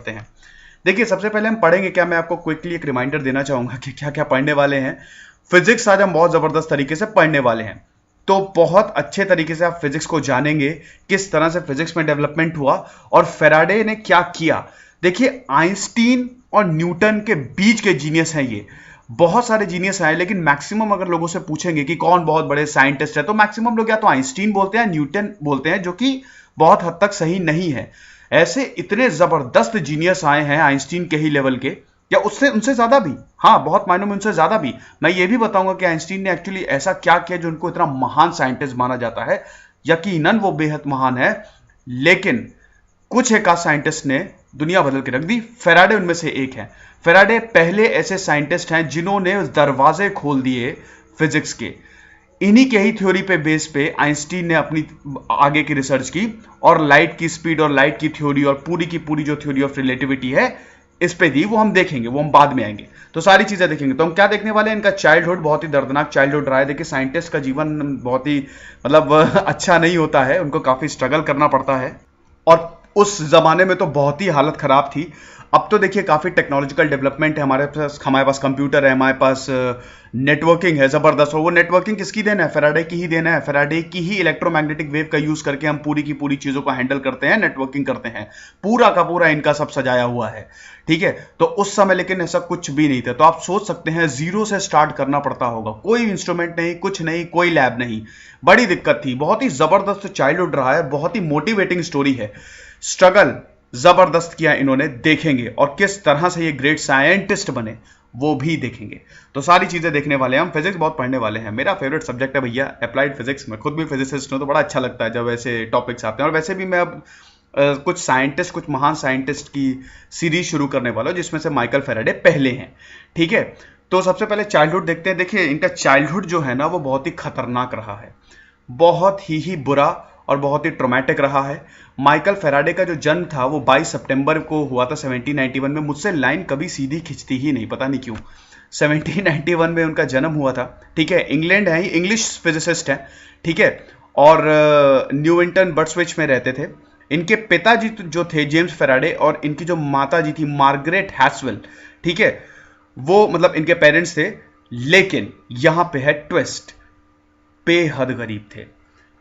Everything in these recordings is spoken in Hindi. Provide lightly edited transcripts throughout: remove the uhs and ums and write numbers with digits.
पढ़ते हैं। देखिए, सबसे पहले हम पढ़ेंगे क्या, मैं आपको क्विकली एक रिमाइंडर देना चाहूंगा कि क्या क्या पढ़ने वाले हैं। फिजिक्स आज हम बहुत जबरदस्त तरीके से पढ़ने वाले हैं, तो बहुत अच्छे तरीके से आप फिजिक्स को जानेंगे, किस तरह से फिजिक्स में डेवलपमेंट हुआ और फेराडे ने क्या किया। देखिए, आइंस्टीन और न्यूटन के बीच के जीनियस हैं ये। बहुत सारे जीनियस आए, लेकिन मैक्सिमम अगर लोगों से पूछेंगे कि कौन बहुत बड़े साइंटिस्ट है, तो मैक्सिमम लोग या तो आइंस्टीन बोलते हैं, न्यूटन बोलते हैं, जो कि बहुत हद तक सही नहीं है। ऐसे इतने जबरदस्त जीनियस आए हैं आइंस्टीन के ही लेवल के, या उससे उनसे ज्यादा भी, हाँ बहुत मायनों में उनसे ज्यादा भी। मैं ये भी बताऊंगा कि आइंस्टीन ने एक्चुअली ऐसा क्या किया जो उनको इतना महान साइंटिस्ट माना जाता है। यकीनन वो बेहद महान है, लेकिन कुछ एक आध साइंटिस्ट ने दुनिया बदल के रख दी। फेराडे उनमें से एक है। फेराडे पहले ऐसे साइंटिस्ट हैं जिन्होंने दरवाजे खोल दिए फिजिक्स के। इन्हीं के ही थ्योरी पे बेस पे आइंस्टीन ने अपनी आगे की रिसर्च की और लाइट की स्पीड और लाइट की थ्योरी और पूरी की पूरी जो थ्योरी ऑफ रिलेटिविटी है इस पे दी। वो हम देखेंगे, वो हम बाद में आएंगे, तो सारी चीजें देखेंगे। तो हम क्या देखने वाले हैं, इनका चाइल्डहुड बहुत ही दर्दनाक चाइल्डहुड रहा है। देखिए, साइंटिस्ट का जीवन बहुत ही मतलब अच्छा नहीं होता है, उनको काफी स्ट्रगल करना पड़ता है, और उस जमाने में तो बहुत ही हालत खराब थी। अब तो देखिए काफी टेक्नोलॉजिकल डेवलपमेंट है, हमारे पास कंप्यूटर है, हमारे पास नेटवर्किंग है जबरदस्त। और वो नेटवर्किंग किसकी देन है, फेराडे की ही देन है। फेराडे की ही इलेक्ट्रोमैग्नेटिक वेव का यूज करके हम पूरी की पूरी चीजों को हैंडल करते हैं, नेटवर्किंग करते हैं। पूरा का पूरा इनका सब सजाया हुआ है, ठीक है। तो उस समय लेकिन ऐसा कुछ भी नहीं था, तो आप सोच सकते हैं जीरो से स्टार्ट करना पड़ता होगा। कोई इंस्ट्रूमेंट नहीं, कुछ नहीं, कोई लैब नहीं, बड़ी दिक्कत थी। बहुत ही जबरदस्त चाइल्डहुड रहा है, बहुत ही मोटिवेटिंग स्टोरी है। स्ट्रगल जबरदस्त किया इन्होंने, देखेंगे, और किस तरह से ये ग्रेट साइंटिस्ट बने वो भी देखेंगे। तो सारी चीजें देखने वाले हैं हम। फिजिक्स बहुत पढ़ने वाले हैं, मेरा फेवरेट सब्जेक्ट है भैया अप्लाइड फिजिक्स। मैं खुद भी फिजिसिस्ट हूं, तो बड़ा अच्छा लगता है जब ऐसे टॉपिक्स आते हैं। और वैसे भी मैं अब कुछ साइंटिस्ट, कुछ महान साइंटिस्ट की सीरीज शुरू करने वाला हूं, जिसमें से माइकल फेराडे पहले हैं, ठीक है। तो सबसे पहले चाइल्डहुड देखते हैं। देखिए, इनका चाइल्डहुड जो है ना वो बहुत ही खतरनाक रहा है, बहुत ही बुरा और बहुत ही ट्रोमैटिक रहा है। माइकल फेराडे का जो जन्म था वो 22 सितंबर को हुआ था 1791 में। मुझसे लाइन कभी सीधी खिंचती ही नहीं, पता नहीं क्यों। 1791 में उनका जन्म हुआ था, ठीक है। इंग्लैंड है, इंग्लिश फिजिसिस्ट है, ठीक है। और न्यूविंटन बर्ट्सविच में रहते थे। इनके पिताजी जो थे जेम्स फेराडे, और इनकी जो माता जी थी मार्गरेट हैस्वेल, ठीक है, वो मतलब इनके पेरेंट्स थे। लेकिन यहां पे है ट्विस्ट, बेहद गरीब थे।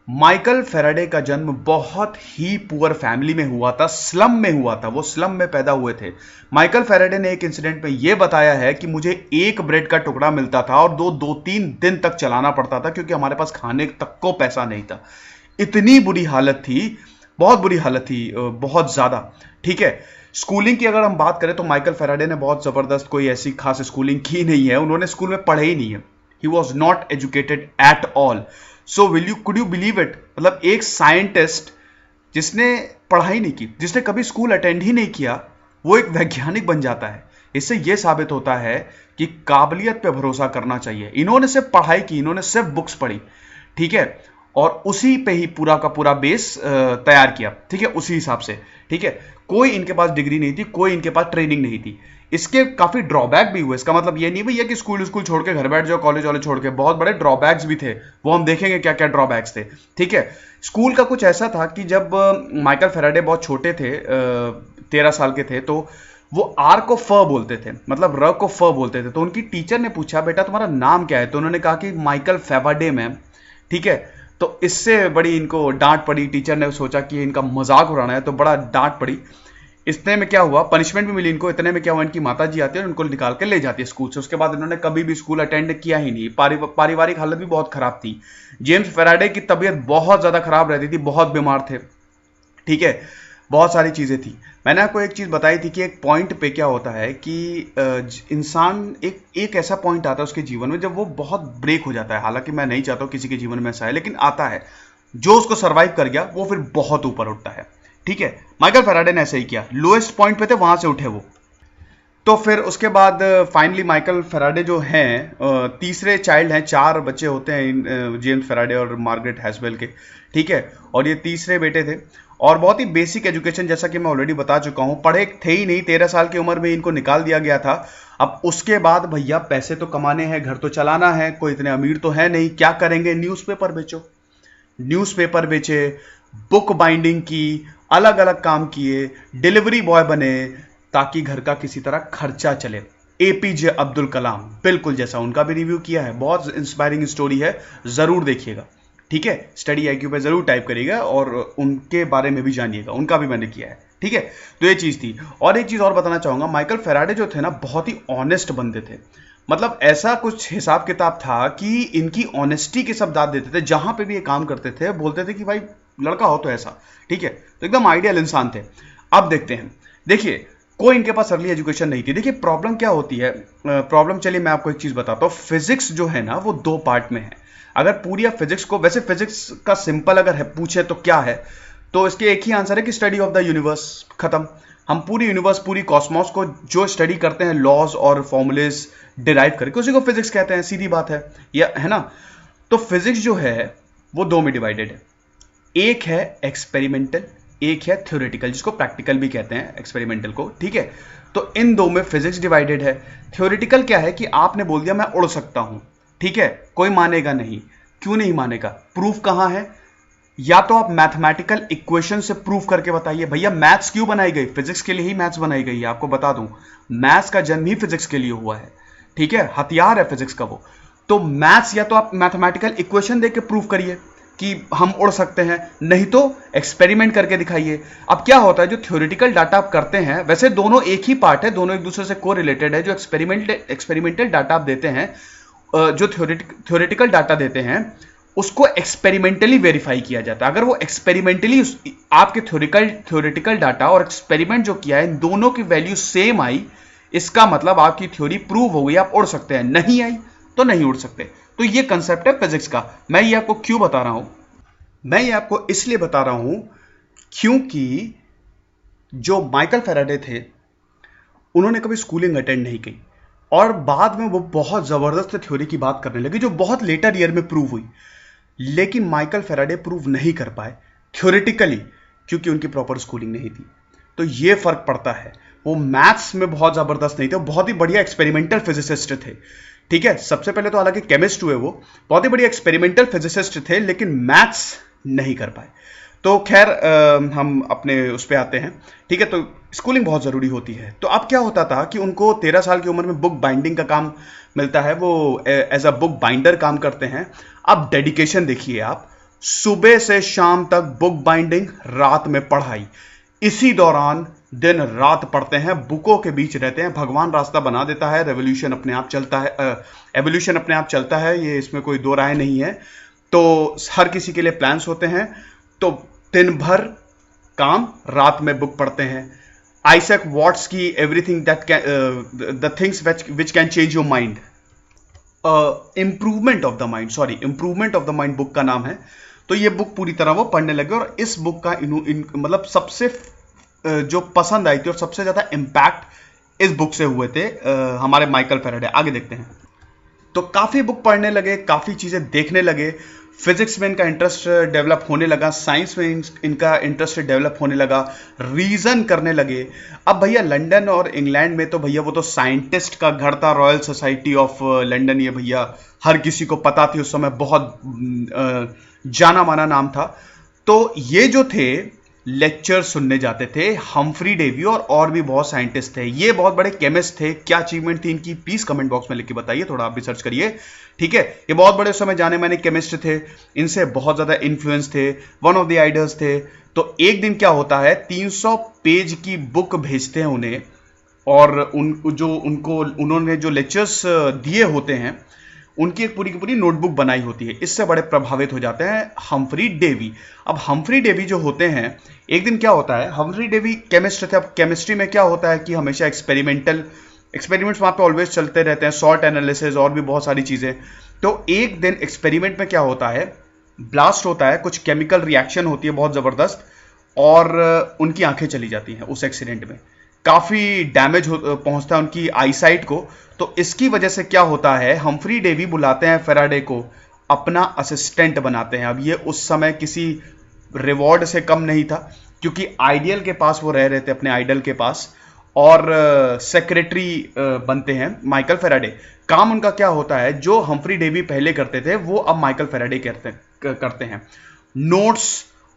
माइकल फेराडे का जन्म बहुत ही पुअर फैमिली में हुआ था, स्लम में हुआ था, वो स्लम में पैदा हुए थे। माइकल फेराडे ने एक इंसिडेंट में यह बताया है कि मुझे एक ब्रेड का टुकड़ा मिलता था और दो तीन दिन तक चलाना पड़ता था, क्योंकि हमारे पास खाने तक को पैसा नहीं था। इतनी बुरी हालत थी, बहुत बुरी हालत थी, बहुत ज्यादा, ठीक है। स्कूलिंग की अगर हम बात करें तो माइकल फेराडे ने बहुत जबरदस्त कोई ऐसी खास स्कूलिंग की नहीं है, उन्होंने स्कूल में पढ़े ही नहीं है। He was not educated at all. So could you believe it, मतलब एक साइंटिस्ट जिसने पढ़ाई नहीं की, जिसने कभी स्कूल अटेंड ही नहीं किया, वो एक वैज्ञानिक बन जाता है। इससे यह साबित होता है कि काबिलियत पे भरोसा करना चाहिए। इन्होंने सिर्फ पढ़ाई की, इन्होंने सिर्फ बुक्स पढ़ी, ठीक है, और उसी पे ही पूरा का पूरा बेस तैयार किया, ठीक है, उसी हिसाब से, ठीक है। कोई इनके पास डिग्री नहीं थी, कोई इनके पास ट्रेनिंग नहीं थी। इसके काफी ड्रॉबैक भी हुए। इसका मतलब ये नहीं भैया कि स्कूल छोड़ के घर बैठ जाओ, कॉलेज वाले छोड़ के, बहुत बड़े ड्रॉबैक्स भी थे, वो हम देखेंगे क्या क्या ड्रॉबैक्स थे, ठीक है। स्कूल का कुछ ऐसा था कि जब माइकल फेराडे बहुत छोटे थे, 13 साल के थे, तो वो आर को फ बोलते थे, मतलब र को फ बोलते थे। तो उनकी टीचर ने पूछा, बेटा तुम्हारा नाम क्या है? तो उन्होंने कहा कि माइकल फेराडे मैम, ठीक है। तो इससे बड़ी इनको डांट पड़ी। टीचर ने सोचा कि इनका मजाक उड़ाना है, तो बड़ा डांट पड़ी। इतने में क्या हुआ, पनिशमेंट भी मिली इनको। इतने में क्या हुआ, इनकी माता जी आती है और इनको निकाल के ले जाती है स्कूल से। उसके बाद इन्होंने कभी भी स्कूल अटेंड किया ही नहीं। पारिवारिक हालत भी बहुत खराब थी। जेम्स फेराडे की तबीयत बहुत ज्यादा खराब रहती थी, बहुत बीमार थे, ठीक है, बहुत सारी चीजें थी। मैंने आपको एक चीज बताई थी कि एक पॉइंट पे क्या होता है कि इंसान एक ऐसा पॉइंट आता है उसके जीवन में जब वो बहुत ब्रेक हो जाता है। हालांकि मैं नहीं चाहता हूं किसी के जीवन में ऐसा है, लेकिन आता है। जो उसको सरवाइव कर गया वो फिर बहुत ऊपर उठता है, ठीक है। माइकल फेराडे ने ऐसे ही किया, लोएस्ट पॉइंट पे थे, वहां से उठे वो। तो फिर उसके बाद फाइनली माइकल फेराडे जो हैं, तीसरे चाइल्ड हैं, 4 बच्चे होते हैं जेम्स फेराडे और मार्गरेट हैस्वेल के, ठीक है। और ये तीसरे बेटे थे। और बहुत ही बेसिक एजुकेशन, जैसा कि मैं ऑलरेडी बता चुका हूं, पढ़े थे ही नहीं। 13 साल की उम्र में इनको निकाल दिया गया था। अब उसके बाद भैया पैसे तो कमाने हैं, घर तो चलाना है, कोई इतने अमीर तो है नहीं, क्या करेंगे? न्यूज़पेपर बेचो, न्यूज़पेपर बेचे, बुक बाइंडिंग की, अलग अलग काम किए, डिलीवरी बॉय बने, ताकि घर का किसी तरह खर्चा चले। एपीजे अब्दुल कलाम, बिल्कुल जैसा, उनका भी रिव्यू किया है, बहुत इंस्पायरिंग स्टोरी है, जरूर देखिएगा। ठीक है, स्टडी आईक्यू पे जरूर टाइप करिएगा और उनके बारे में भी जानिएगा, उनका भी मैंने किया है। ठीक है, तो ये चीज थी। और एक चीज और बताना चाहूंगा, माइकल फेराडे जो थे ना, बहुत ही ऑनेस्ट बंदे थे। मतलब ऐसा कुछ हिसाब किताब था कि इनकी ऑनेस्टी के सब दाद देते थे, जहां पे भी ये काम करते थे बोलते थे कि भाई लड़का हो तो ऐसा। ठीक है, तो एकदम आइडियल इंसान थे। अब देखते हैं, देखिए कोई इनके पास अर्ली एजुकेशन नहीं थी। देखिए प्रॉब्लम क्या होती है, प्रॉब्लम, चलिए मैं आपको एक चीज बताता हूँ। फिजिक्स जो है ना वो दो पार्ट में है। अगर पूरी आप फिजिक्स को, वैसे फिजिक्स का सिंपल अगर है पूछे तो क्या है, तो इसके एक ही आंसर है कि स्टडी ऑफ द यूनिवर्स, खत्म। हम पूरी यूनिवर्स, पूरी कॉस्मोस को जो स्टडी करते हैं लॉज और फॉर्मूलेस डिराइव करके, उसी को फिजिक्स कहते हैं, सीधी बात है, या है ना। तो फिजिक्स जो है वो दो में डिवाइडेड है, एक है एक्सपेरिमेंटल, एक है थ्योरेटिकल, जिसको प्रैक्टिकल भी कहते हैं एक्सपेरिमेंटल को। ठीक है, तो इन दो में फिजिक्स डिवाइडेड है। थ्योरेटिकल क्या है कि आपने बोल दिया मैं उड़ सकता हूं, ठीक है, कोई मानेगा नहीं। क्यों नहीं मानेगा? प्रूफ कहां है? या तो आप मैथमेटिकल इक्वेशन से प्रूफ करके बताइए। भैया मैथ्स क्यों बनाई गई? फिजिक्स के लिए ही मैथ्स बनाई गई है, आपको बता दूं। मैथ्स का जन्म ही फिजिक्स के लिए हुआ है। ठीक है, हथियार है फिजिक्स का वो। तो मैथ्स या तो आप मैथमेटिकल इक्वेशन देके प्रूफ करिए कि हम उड़ सकते हैं, नहीं तो एक्सपेरिमेंट करके दिखाइए। अब क्या होता है, जो थ्योरेटिकल डाटा आप करते हैं, वैसे दोनों एक ही पार्ट है, दोनों एक दूसरे से को रिलेटेड है। जो एक्सपेरिमेंटल डाटा आप देते हैं, जो थ्योरेटिकल डाटा देते हैं, उसको एक्सपेरिमेंटली वेरीफाई किया जाता है। अगर वो एक्सपेरिमेंटली आपके थ्योरेटिकल डाटा और एक्सपेरिमेंट जो किया है, इन दोनों की वैल्यू सेम आई, इसका मतलब आपकी थ्योरी प्रूव हो गई, आप उड़ सकते हैं। नहीं आई तो नहीं उड़ सकते। तो ये कंसेप्ट है फिजिक्स का। मैं ये आपको क्यों बता रहा हूं? मैं ये आपको इसलिए बता रहा हूं क्योंकि जो माइकल फेराडे थे, उन्होंने कभी स्कूलिंग अटेंड नहीं की और बाद में वो बहुत जबरदस्त थ्योरी की बात करने लगे, जो बहुत लेटर ईयर में प्रूव हुई। लेकिन माइकल फेराडे प्रूव नहीं कर पाए थ्योरेटिकली, क्योंकि उनकी प्रॉपर स्कूलिंग नहीं थी। तो ये फर्क पड़ता है। वो मैथ्स में बहुत जबरदस्त नहीं थे, बहुत ही बढ़िया एक्सपेरिमेंटल फिजिसिस्ट थे। ठीक है, सबसे पहले तो हालांकि केमिस्ट हुए, वो बहुत ही बढ़िया एक्सपेरिमेंटल फिजिसिस्ट थे, लेकिन मैथ्स नहीं कर पाए। तो खैर हम अपने उस पर आते हैं। ठीक है, तो स्कूलिंग बहुत ज़रूरी होती है। तो अब क्या होता था कि उनको 13 साल की उम्र में बुक बाइंडिंग का काम मिलता है। वो एज अ बुक बाइंडर काम करते हैं। अब डेडिकेशन देखिए आप, सुबह से शाम तक बुक बाइंडिंग, रात में पढ़ाई, इसी दौरान दिन रात पढ़ते हैं, बुकों के बीच रहते हैं। भगवान रास्ता बना देता है, रेवोल्यूशन अपने आप चलता है, एवोल्यूशन अपने आप चलता है, ये इसमें कोई दो राय नहीं है। तो हर किसी के लिए प्लान्स होते हैं। तो दिन भर काम, रात में बुक पढ़ते हैं। आइजैक वॉट्स की everything that can the things which can change your mind, improvement of the mind, sorry, improvement of the mind book का नाम है। तो ये बुक पूरी तरह वो पढ़ने लगे और इस बुक का मतलब सबसे जो पसंद आई थी और सबसे ज्यादा इंपैक्ट इस बुक से हुए थे हमारे माइकल फेराडे। आगे देखते हैं। तो काफी बुक पढ़ने लगे, काफी चीजें देखने लगे, फिजिक्स में इनका इंटरेस्ट डेवलप होने लगा, साइंस में इनका इंटरेस्ट डेवलप होने लगा, रीजन करने लगे। अब भैया लंदन और इंग्लैंड में तो भैया वो तो साइंटिस्ट का घर था, रॉयल सोसाइटी ऑफ लंदन, ये भैया हर किसी को पता थी उस समय, बहुत जाना माना नाम था। तो ये जो थे लेक्चर सुनने जाते थे। हम्फ्री डेवी और भी बहुत साइंटिस्ट थे, ये बहुत बड़े केमिस्ट थे। क्या अचीवमेंट थी इनकी, प्लीज कमेंट बॉक्स में लिख के बताइए, थोड़ा आप भी सर्च करिए। ठीक है, ये बहुत बड़े उस समय जाने माने केमिस्ट थे, इनसे बहुत ज्यादा इन्फ्लुएंस थे, वन ऑफ द आइडल्स थे। तो एक दिन क्या होता है, 300 पेज की बुक भेजते हैं उन्हें, और उन्होंने जो लेक्चर्स दिए होते हैं, उनकी एक पूरी की पूरी नोटबुक बनाई होती है। इससे बड़े प्रभावित हो जाते हैं हम्फ्री डेवी। अब हम्फ्री डेवी जो होते हैं, एक दिन क्या होता है, हम्फ्री डेवी केमिस्ट थे। अब केमिस्ट्री में क्या होता है कि हमेशा एक्सपेरिमेंट्स वहां पे ऑलवेज चलते रहते हैं, सॉल्ट एनालिसिस और भी बहुत सारी चीजें। तो एक दिन एक्सपेरिमेंट में क्या होता है, ब्लास्ट होता है, कुछ केमिकल रिएक्शन होती है बहुत जबरदस्त, और उनकी आंखें चली जाती हैं उस एक्सीडेंट में। काफी डैमेज पहुंचता है उनकी आईसाइट को। तो इसकी वजह से क्या होता है, हम्फ्री डेवी बुलाते हैं फेराडे को, अपना असिस्टेंट बनाते हैं। अब ये उस समय किसी रिवॉर्ड से कम नहीं था, क्योंकि आइडियल के पास वो रह रहे थे, अपने आइडल के पास, और सेक्रेटरी बनते हैं माइकल फेराडे। काम उनका क्या होता है, जो हम्फ्री डेवी पहले करते थे वो अब माइकल फेराडे करते हैं। नोट्स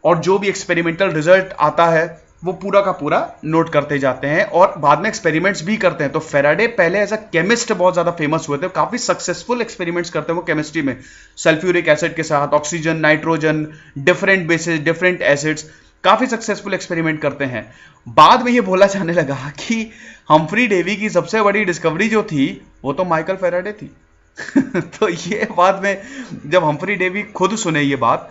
और जो भी एक्सपेरिमेंटल रिजल्ट आता है वो पूरा का पूरा नोट करते जाते हैं और बाद में एक्सपेरिमेंट्स भी करते हैं। तो फेराडे पहले एज अ केमिस्ट बहुत ज्यादा फेमस हुए थे, काफी सक्सेसफुल एक्सपेरिमेंट्स करते हैं वो केमिस्ट्री में, सल्फ्यूरिक एसिड के साथ, oxygen, nitrogen, different basis, different acids, काफी सक्सेसफुल एक्सपेरिमेंट करते हैं। बाद में ये बोला जाने लगा कि हम्फ्री डेवी की सबसे बड़ी डिस्कवरी जो थी वो तो माइकल फेराडे थी। तो ये बाद में जब हम्फ्री डेवी खुद सुने ये बात,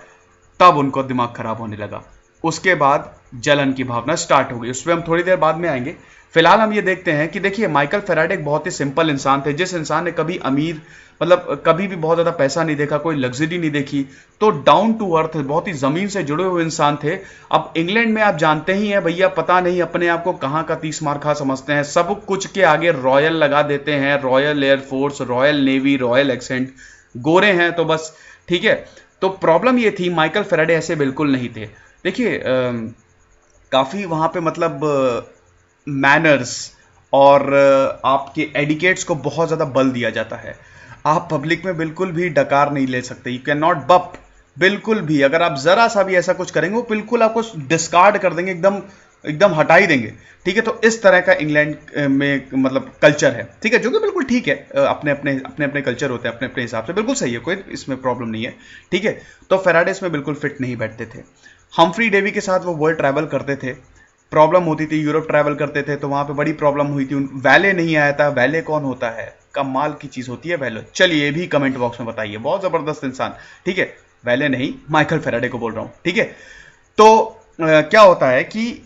तब उनको दिमाग खराब होने लगा। उसके बाद जलन की भावना स्टार्ट हो गई, उस पर हम थोड़ी देर बाद में आएंगे। फिलहाल हम ये देखते हैं कि देखिए माइकल फेराडे एक बहुत ही सिंपल इंसान थे। जिस इंसान ने कभी अमीर मतलब कभी भी बहुत ज्यादा पैसा नहीं देखा, कोई लग्जरी नहीं देखी, तो डाउन टू अर्थ बहुत ही जमीन से जुड़े हुए इंसान थे। अब इंग्लैंड में आप जानते ही हैं भैया, पता नहीं अपने आप को कहाँ का 30 मार खा समझते हैं, सब कुछ के आगे रॉयल लगा देते हैं, royal air force, royal navy, royal accent, गोरे हैं तो बस, ठीक है। तो प्रॉब्लम ये थी, माइकल फेराडे ऐसे बिल्कुल नहीं थे। देखिए काफ़ी वहाँ पे मतलब मैनर्स और आपके एडिकेट्स को बहुत ज़्यादा बल दिया जाता है। आप पब्लिक में बिल्कुल भी डकार नहीं ले सकते, यू कैन नॉट बप, बिल्कुल भी। अगर आप ज़रा सा भी ऐसा कुछ करेंगे वो बिल्कुल आपको डिस्कार्ड कर देंगे, एकदम एकदम हटा ही देंगे, ठीक है। तो इस तरह का इंग्लैंड में मतलब कल्चर है, ठीक है, जो कि बिल्कुल ठीक है। अपने अपने कल्चर होते हैं, अपने अपने हिसाब से बिल्कुल सही है, कोई इसमें प्रॉब्लम नहीं है, ठीक है। तो फेराडे इसमें बिल्कुल फिट नहीं बैठते थे। हम्फ्री डेवी के साथ वो वर्ल्ड ट्रैवल करते थे, प्रॉब्लम होती थी, यूरोप ट्रैवल करते थे तो वहां पे बड़ी प्रॉब्लम हुई थी। वैले नहीं आया था। वैले कौन होता है? कमाल की चीज होती है वैले। चलिए ये भी कमेंट बॉक्स में बताइए, बहुत जबरदस्त इंसान, ठीक है। वैले नहीं, माइकल फेराडे को बोल रहा हूं, ठीक है। तो क्या होता है कि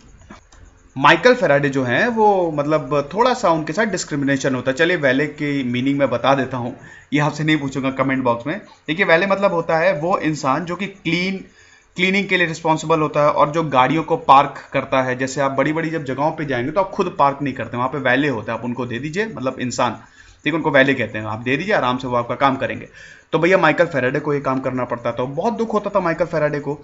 माइकल फेराडे जो हैं वो मतलब थोड़ा सा उनके साथ डिस्क्रिमिनेशन होता है। चलिए वैले की मीनिंग मैं बता देता हूं, ये आपसे नहीं पूछूंगा कमेंट बॉक्स में। देखिए वैले मतलब होता है वो इंसान जो कि क्लीनिंग के लिए रिस्पॉन्सिबल होता है और जो गाड़ियों को पार्क करता है। जैसे आप बड़ी बड़ी जब जगहों पे जाएंगे तो आप खुद पार्क नहीं करते, वहां पे वैले होता है, आप उनको दे दीजिए, मतलब इंसान, ठीक है, उनको वैले कहते हैं, आप दे दीजिए, आराम से वो आपका काम करेंगे। तो भैया माइकल फेराडे को ये काम करना पड़ता था, बहुत दुख होता था माइकल फेराडे को,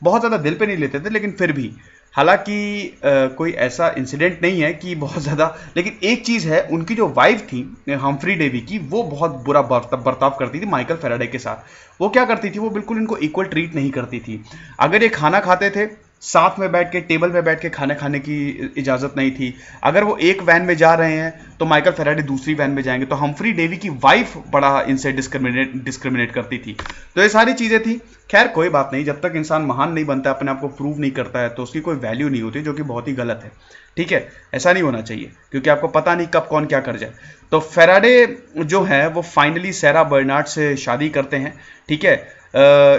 बहुत ज़्यादा दिल पे नहीं लेते थे, लेकिन फिर भी, हालांकि कोई ऐसा इंसिडेंट नहीं है कि बहुत ज़्यादा, लेकिन एक चीज़ है, उनकी जो वाइफ थी हम्फ्री डेवी की, वो बहुत बुरा बर्ताव करती थी माइकल फेराडे के साथ। वो क्या करती थी, वो बिल्कुल इनको इक्वल ट्रीट नहीं करती थी। अगर ये खाना खाते थे, साथ में बैठ के टेबल पे बैठ के खाना खाने की इजाज़त नहीं थी। अगर वो एक वैन में जा रहे हैं तो माइकल फेराडे दूसरी वैन में जाएंगे। तो हम्फ्री डेवी की वाइफ बड़ा इनसे डिस्क्रिमिनेट करती थी। तो ये सारी चीज़ें थी। खैर कोई बात नहीं, जब तक इंसान महान नहीं बनता, अपने आप को प्रूव नहीं करता है, तो उसकी कोई वैल्यू नहीं होती, जो कि बहुत ही गलत है, ठीक है। ऐसा नहीं होना चाहिए, क्योंकि आपको पता नहीं कब कौन क्या कर जाए। तो फेराडे जो है वो फाइनली सैरा बर्नार्ड से शादी करते हैं, ठीक है।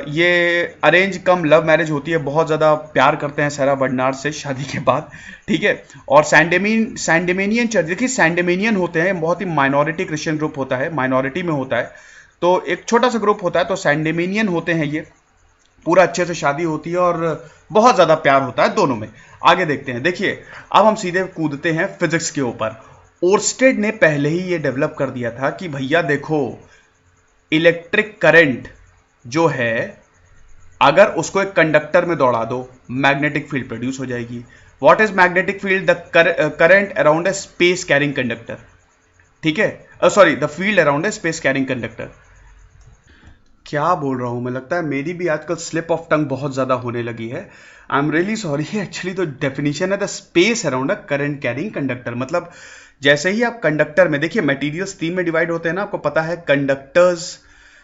ये अरेंज कम लव मैरिज होती है, बहुत ज़्यादा प्यार करते हैं सैरा बर्नार्ड से शादी के बाद, ठीक है। और सैंडेमेनियन चर्च, देखिए सैंडेमेनियन होते हैं, बहुत ही माइनॉरिटी क्रिश्चियन ग्रुप होता है, माइनॉरिटी में होता है, तो एक छोटा सा ग्रुप होता है, तो सैंडेमेनियन होते हैं ये। पूरा अच्छे से शादी होती है और बहुत ज़्यादा प्यार होता है दोनों में। आगे देखते हैं। देखिए अब हम सीधे कूदते हैं फिजिक्स के ऊपर। ओर्स्टेड ने पहले ही ये डेवलप कर दिया था कि भैया देखो, इलेक्ट्रिक करंट जो है, अगर उसको एक कंडक्टर में दौड़ा दो, मैग्नेटिक फील्ड प्रोड्यूस हो जाएगी। What is magnetic field? The current around a space carrying conductor, ठीक है, sorry, the field around a space carrying conductor. क्या बोल रहा हूं मैं, लगता है मेरी भी आजकल स्लिप ऑफ टंग बहुत ज्यादा होने लगी है। I am really sorry. Actually तो डेफिनेशन है the space around a current carrying conductor. मतलब जैसे ही आप कंडक्टर में, देखिए मटेरियल्स तीन में डिवाइड होते हैं ना, आपको पता है, कंडक्टर्स,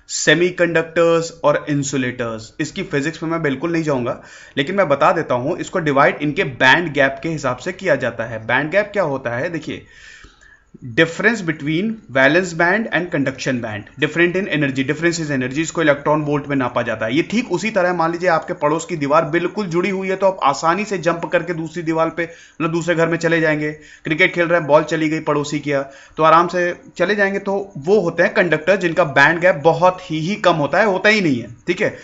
सेमीकंडक्टर्स और इंसुलेटर्स। इसकी फिजिक्स में मैं बिल्कुल नहीं जाऊंगा, लेकिन मैं बता देता हूं, इसको डिवाइड इनके बैंड गैप के हिसाब से किया जाता है। बैंड गैप क्या होता है? देखिए, difference between valence band and conduction band, different in energy, difference is energy, इसको इलेक्ट्रॉन वोल्ट में नापा जाता है। ये ठीक उसी तरह, मान लीजिए आपके पड़ोस की दीवार बिल्कुल जुड़ी हुई है, तो आप आसानी से जंप करके दूसरी दीवार पे, मतलब दूसरे घर में चले जाएंगे। क्रिकेट खेल रहे हैं, बॉल चली गई पड़ोसी की, तो आराम से चले जाएंगे। तो वो होते हैं कंडक्टर जिनका बैंड गैप बहुत ही कम होता है, होता ही नहीं है, ठीक है।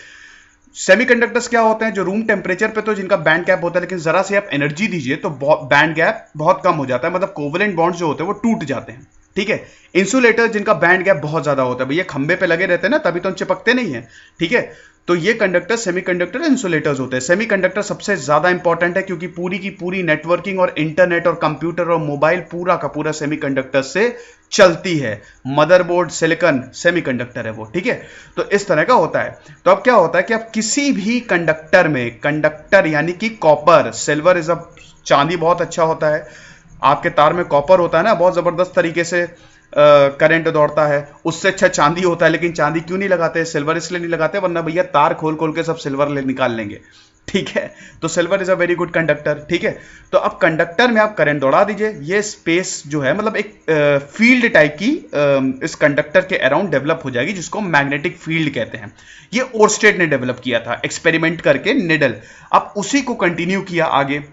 सेमीकंडक्टर्स क्या होते हैं? जो रूम टेम्परेचर पे तो जिनका बैंड गैप होता है, लेकिन जरा से आप एनर्जी दीजिए तो बैंड गैप बहुत कम हो जाता है, मतलब कोवेलेंट बॉन्ड्स जो होते हैं वो टूट जाते हैं, ठीक है। इंसुलेटर जिनका बैंड गैप बहुत ज्यादा होता है, भैया खंबे पे लगे रहते हैं ना, तभी तो चिपकते नहीं है, ठीक है। तो ये कंडक्टर सेमीकंडक्टर इंसुलेटर्स होते हैं। सेमीकंडक्टर सबसे ज्यादा इंपॉर्टेंट है क्योंकि पूरी की पूरी नेटवर्किंग और इंटरनेट और कंप्यूटर और मोबाइल पूरा का पूरा सेमीकंडक्टर से चलती है। मदरबोर्ड सिलिकॉन सेमीकंडक्टर है वो, ठीक है। तो इस तरह का होता है। तो अब क्या होता है कि आप किसी भी कंडक्टर में, कंडक्टर यानी कि कॉपर, सिल्वर इज अ, चांदी बहुत अच्छा होता है, आपके तार में कॉपर होता है ना, बहुत जबरदस्त तरीके से करंट दौड़ता है, उससे अच्छा चांदी होता है। लेकिन चांदी क्यों नहीं लगाते, सिल्वर इसलिए नहीं लगाते, वरना भैया तार खोल खोल के सब सिल्वर निकाल लेंगे, ठीक है। तो silver is a very good conductor, ठीक है। तो अब कंडक्टर में आप करंट दौड़ा दीजिए, ये स्पेस जो है मतलब एक फील्ड टाइप की इस कंडक्टर के अराउंड डेवलप हो जाएगी, जिसको मैग्नेटिक फील्ड कहते हैं। ये ओर्स्टेड ने डेवलप किया था एक्सपेरिमेंट करके, निडल। अब उसी को कंटिन्यू किया आगे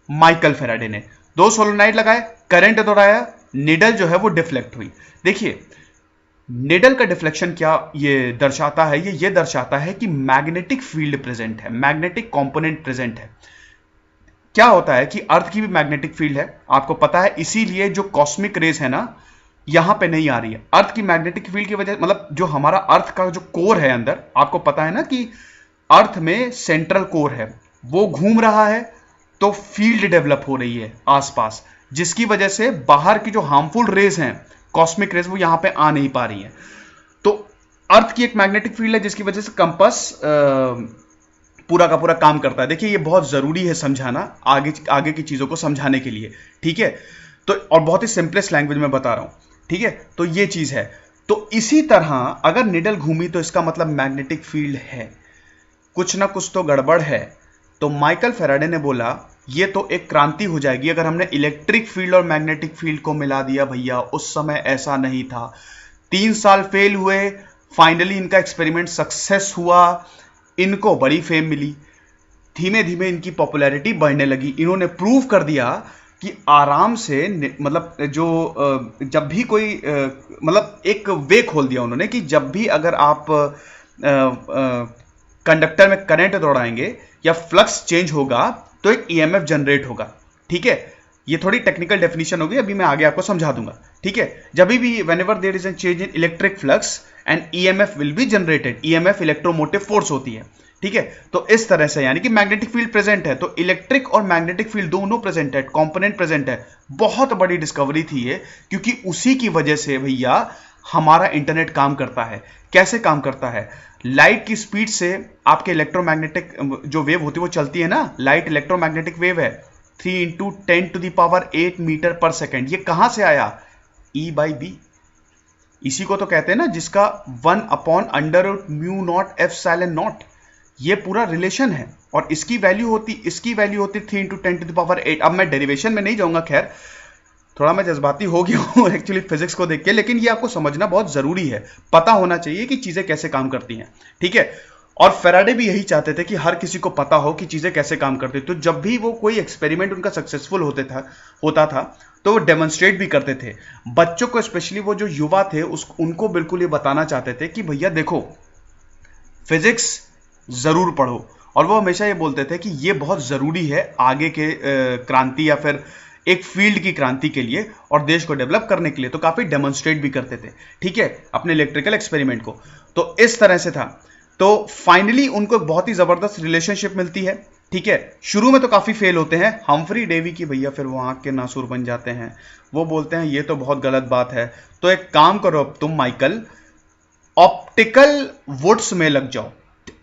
माइकल फेराडे ने। 2 सोलेनोइड लगाए, करंट दौड़ाया, निडल जो है वो डिफ्लेक्ट हुई। देखिए निडल का डिफ्लेक्शन क्या ये दर्शाता है, ये दर्शाता है कि मैग्नेटिक फील्ड प्रेजेंट है, मैग्नेटिक कंपोनेंट प्रेजेंट है। क्या होता है कि अर्थ की भी मैग्नेटिक फील्ड है, आपको पता है, इसीलिए जो कॉस्मिक रेज है ना यहां पे नहीं आ रही है। अर्थ की मैग्नेटिक फील्ड की वजह, मतलब जो हमारा अर्थ का जो कोर है अंदर, आपको पता है ना कि अर्थ में सेंट्रल कोर है, वो घूम रहा है, तो फील्ड डेवलप हो रही है आसपास, जिसकी वजह से बाहर की जो हार्मफुल रेज हैं, कॉस्मिक रेज, वो यहां पे आ नहीं पा रही हैं। तो अर्थ की एक मैग्नेटिक फील्ड है जिसकी वजह से कंपास पूरा का पूरा काम करता है। देखिए ये बहुत जरूरी है समझाना, आगे की चीजों को समझाने के लिए, ठीक है। तो और बहुत ही सिंपलेस्ट लैंग्वेज में बता रहा हूं, ठीक है। तो ये चीज है। तो इसी तरह अगर निडल घूमी तो इसका मतलब मैग्नेटिक फील्ड है, कुछ ना कुछ तो गड़बड़ है। तो माइकल फेराडे ने बोला ये तो एक क्रांति हो जाएगी अगर हमने इलेक्ट्रिक फील्ड और मैग्नेटिक फील्ड को मिला दिया। भैया उस समय ऐसा नहीं था, 3 साल फेल हुए, फाइनली इनका एक्सपेरिमेंट सक्सेस हुआ, इनको बड़ी फेम मिली, धीमे धीमे इनकी पॉपुलैरिटी बढ़ने लगी। इन्होंने प्रूव कर दिया कि आराम से, मतलब जब भी कोई मतलब एक वे खोल दिया उन्होंने कि जब भी अगर आप कंडक्टर में करंट दौड़ाएंगे या फ्लक्स चेंज होगा तो एक ईएमएफ जनरेट होगा, ठीक है। ये थोड़ी टेक्निकल डेफिनेशन होगी, अभी मैं आगे आपको समझा दूंगा, ठीक है। जब भी whenever there is a change in electric flux and EMF will be generated, EMF electromotive force होती है, ठीक है। तो इस तरह से यानी कि मैग्नेटिक फील्ड प्रेजेंट है, तो इलेक्ट्रिक और मैग्नेटिक फील्ड दोनों प्रेजेंट है, कंपोनेंट प्रेजेंट है। बहुत बड़ी डिस्कवरी थी ये, क्योंकि उसी की वजह से भैया हमारा इंटरनेट काम करता है। कैसे काम करता है, लाइट की स्पीड से आपके इलेक्ट्रोमैग्नेटिक जो वेव होती है वो चलती है ना, लाइट इलेक्ट्रोमैग्नेटिक वेव है, 3 × 10⁸ मीटर पर सेकेंड। ये कहां से आया, E/B, इसी को तो कहते हैं ना, जिसका 1/√μ0 ε0, ये पूरा रिलेशन है। और इसकी वैल्यू होती 3 × 10⁸। अब मैं डेरिवेशन में नहीं जाऊंगा, खैर थोड़ा मैं जज्बाती हो गया हूं एक्चुअली फिजिक्स को देख के, लेकिन ये आपको समझना बहुत जरूरी है, पता होना चाहिए कि चीजें कैसे काम करती हैं, ठीक है। और फेराडे भी यही चाहते थे कि हर किसी को पता हो कि चीजें कैसे काम करती। तो जब भी वो कोई एक्सपेरिमेंट उनका सक्सेसफुल होता था तो वो डेमोन्स्ट्रेट भी करते थे बच्चों को, स्पेशली वो जो युवा थे उनको बिल्कुल ये बताना चाहते थे कि भैया देखो फिजिक्स जरूर पढ़ो। और वो हमेशा ये बोलते थे कि ये बहुत जरूरी है आगे के क्रांति या फिर एक फील्ड की क्रांति के लिए और देश को डेवलप करने के लिए। तो काफी डेमोन्स्ट्रेट भी करते थे, ठीक है, अपने इलेक्ट्रिकल एक्सपेरिमेंट को। तो इस तरह से था। तो फाइनली उनको बहुत ही जबरदस्त रिलेशनशिप मिलती है, ठीक है। शुरू में तो काफी फेल होते हैं, हम्फ्री डेवी की भैया फिर वो आंख के नासूर बन जाते हैं, वो बोलते हैं ये तो बहुत गलत बात है, तो एक काम करो अब तुम माइकल, ऑप्टिकल वुड्स में लग जाओ,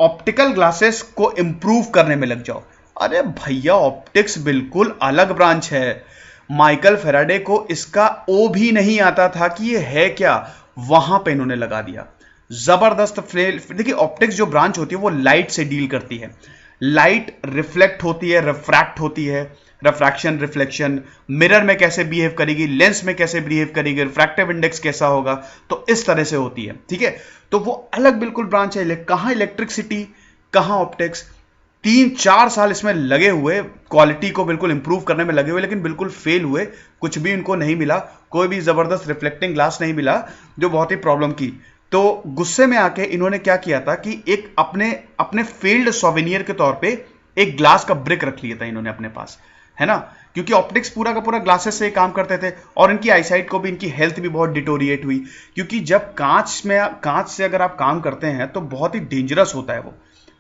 ऑप्टिकल ग्लासेस को इंप्रूव करने में लग जाओ। अरे भैया ऑप्टिक्स बिल्कुल अलग ब्रांच है, माइकल फेराडे को इसका ओ भी नहीं आता था कि ये है क्या, वहां पे इन्होंने लगा दिया जबरदस्त फेल। देखिए ऑप्टिक्स जो ब्रांच होती है वो लाइट से डील करती है, लाइट रिफ्लेक्ट होती है, रिफ्रैक्ट होती है, रिफ्रैक्शन, रिफ्लेक्शन, मिरर में कैसे बिहेव करेगी, लेंस में कैसे बिहेव करेगी, रिफ्रैक्टिव इंडेक्स कैसा होगा, तो इस तरह से होती है, ठीक है। तो वो अलग बिल्कुल ब्रांच है, कहां इलेक्ट्रिसिटी कहां ऑप्टिक्स। 3-4 साल इसमें लगे हुए, क्वालिटी को बिल्कुल इंप्रूव करने में लगे हुए, लेकिन बिल्कुल फेल हुए, कुछ भी इनको नहीं मिला, कोई भी जबरदस्त रिफ्लेक्टिंग ग्लास नहीं मिला, जो बहुत ही प्रॉब्लम की। तो गुस्से में आके इन्होंने क्या किया था कि एक अपने फेल्ड सोवेनियर के तौर पे एक ग्लास का ब्रिक रख लिया था इन्होंने अपने पास, है ना, क्योंकि ऑप्टिक्स पूरा का पूरा ग्लासेस से काम करते थे और इनकी आईसाइट को भी, इनकी हेल्थ भी बहुत डिटोरिएट हुई, क्योंकि जब कांच से अगर आप काम करते हैं तो बहुत ही डेंजरस होता है वो,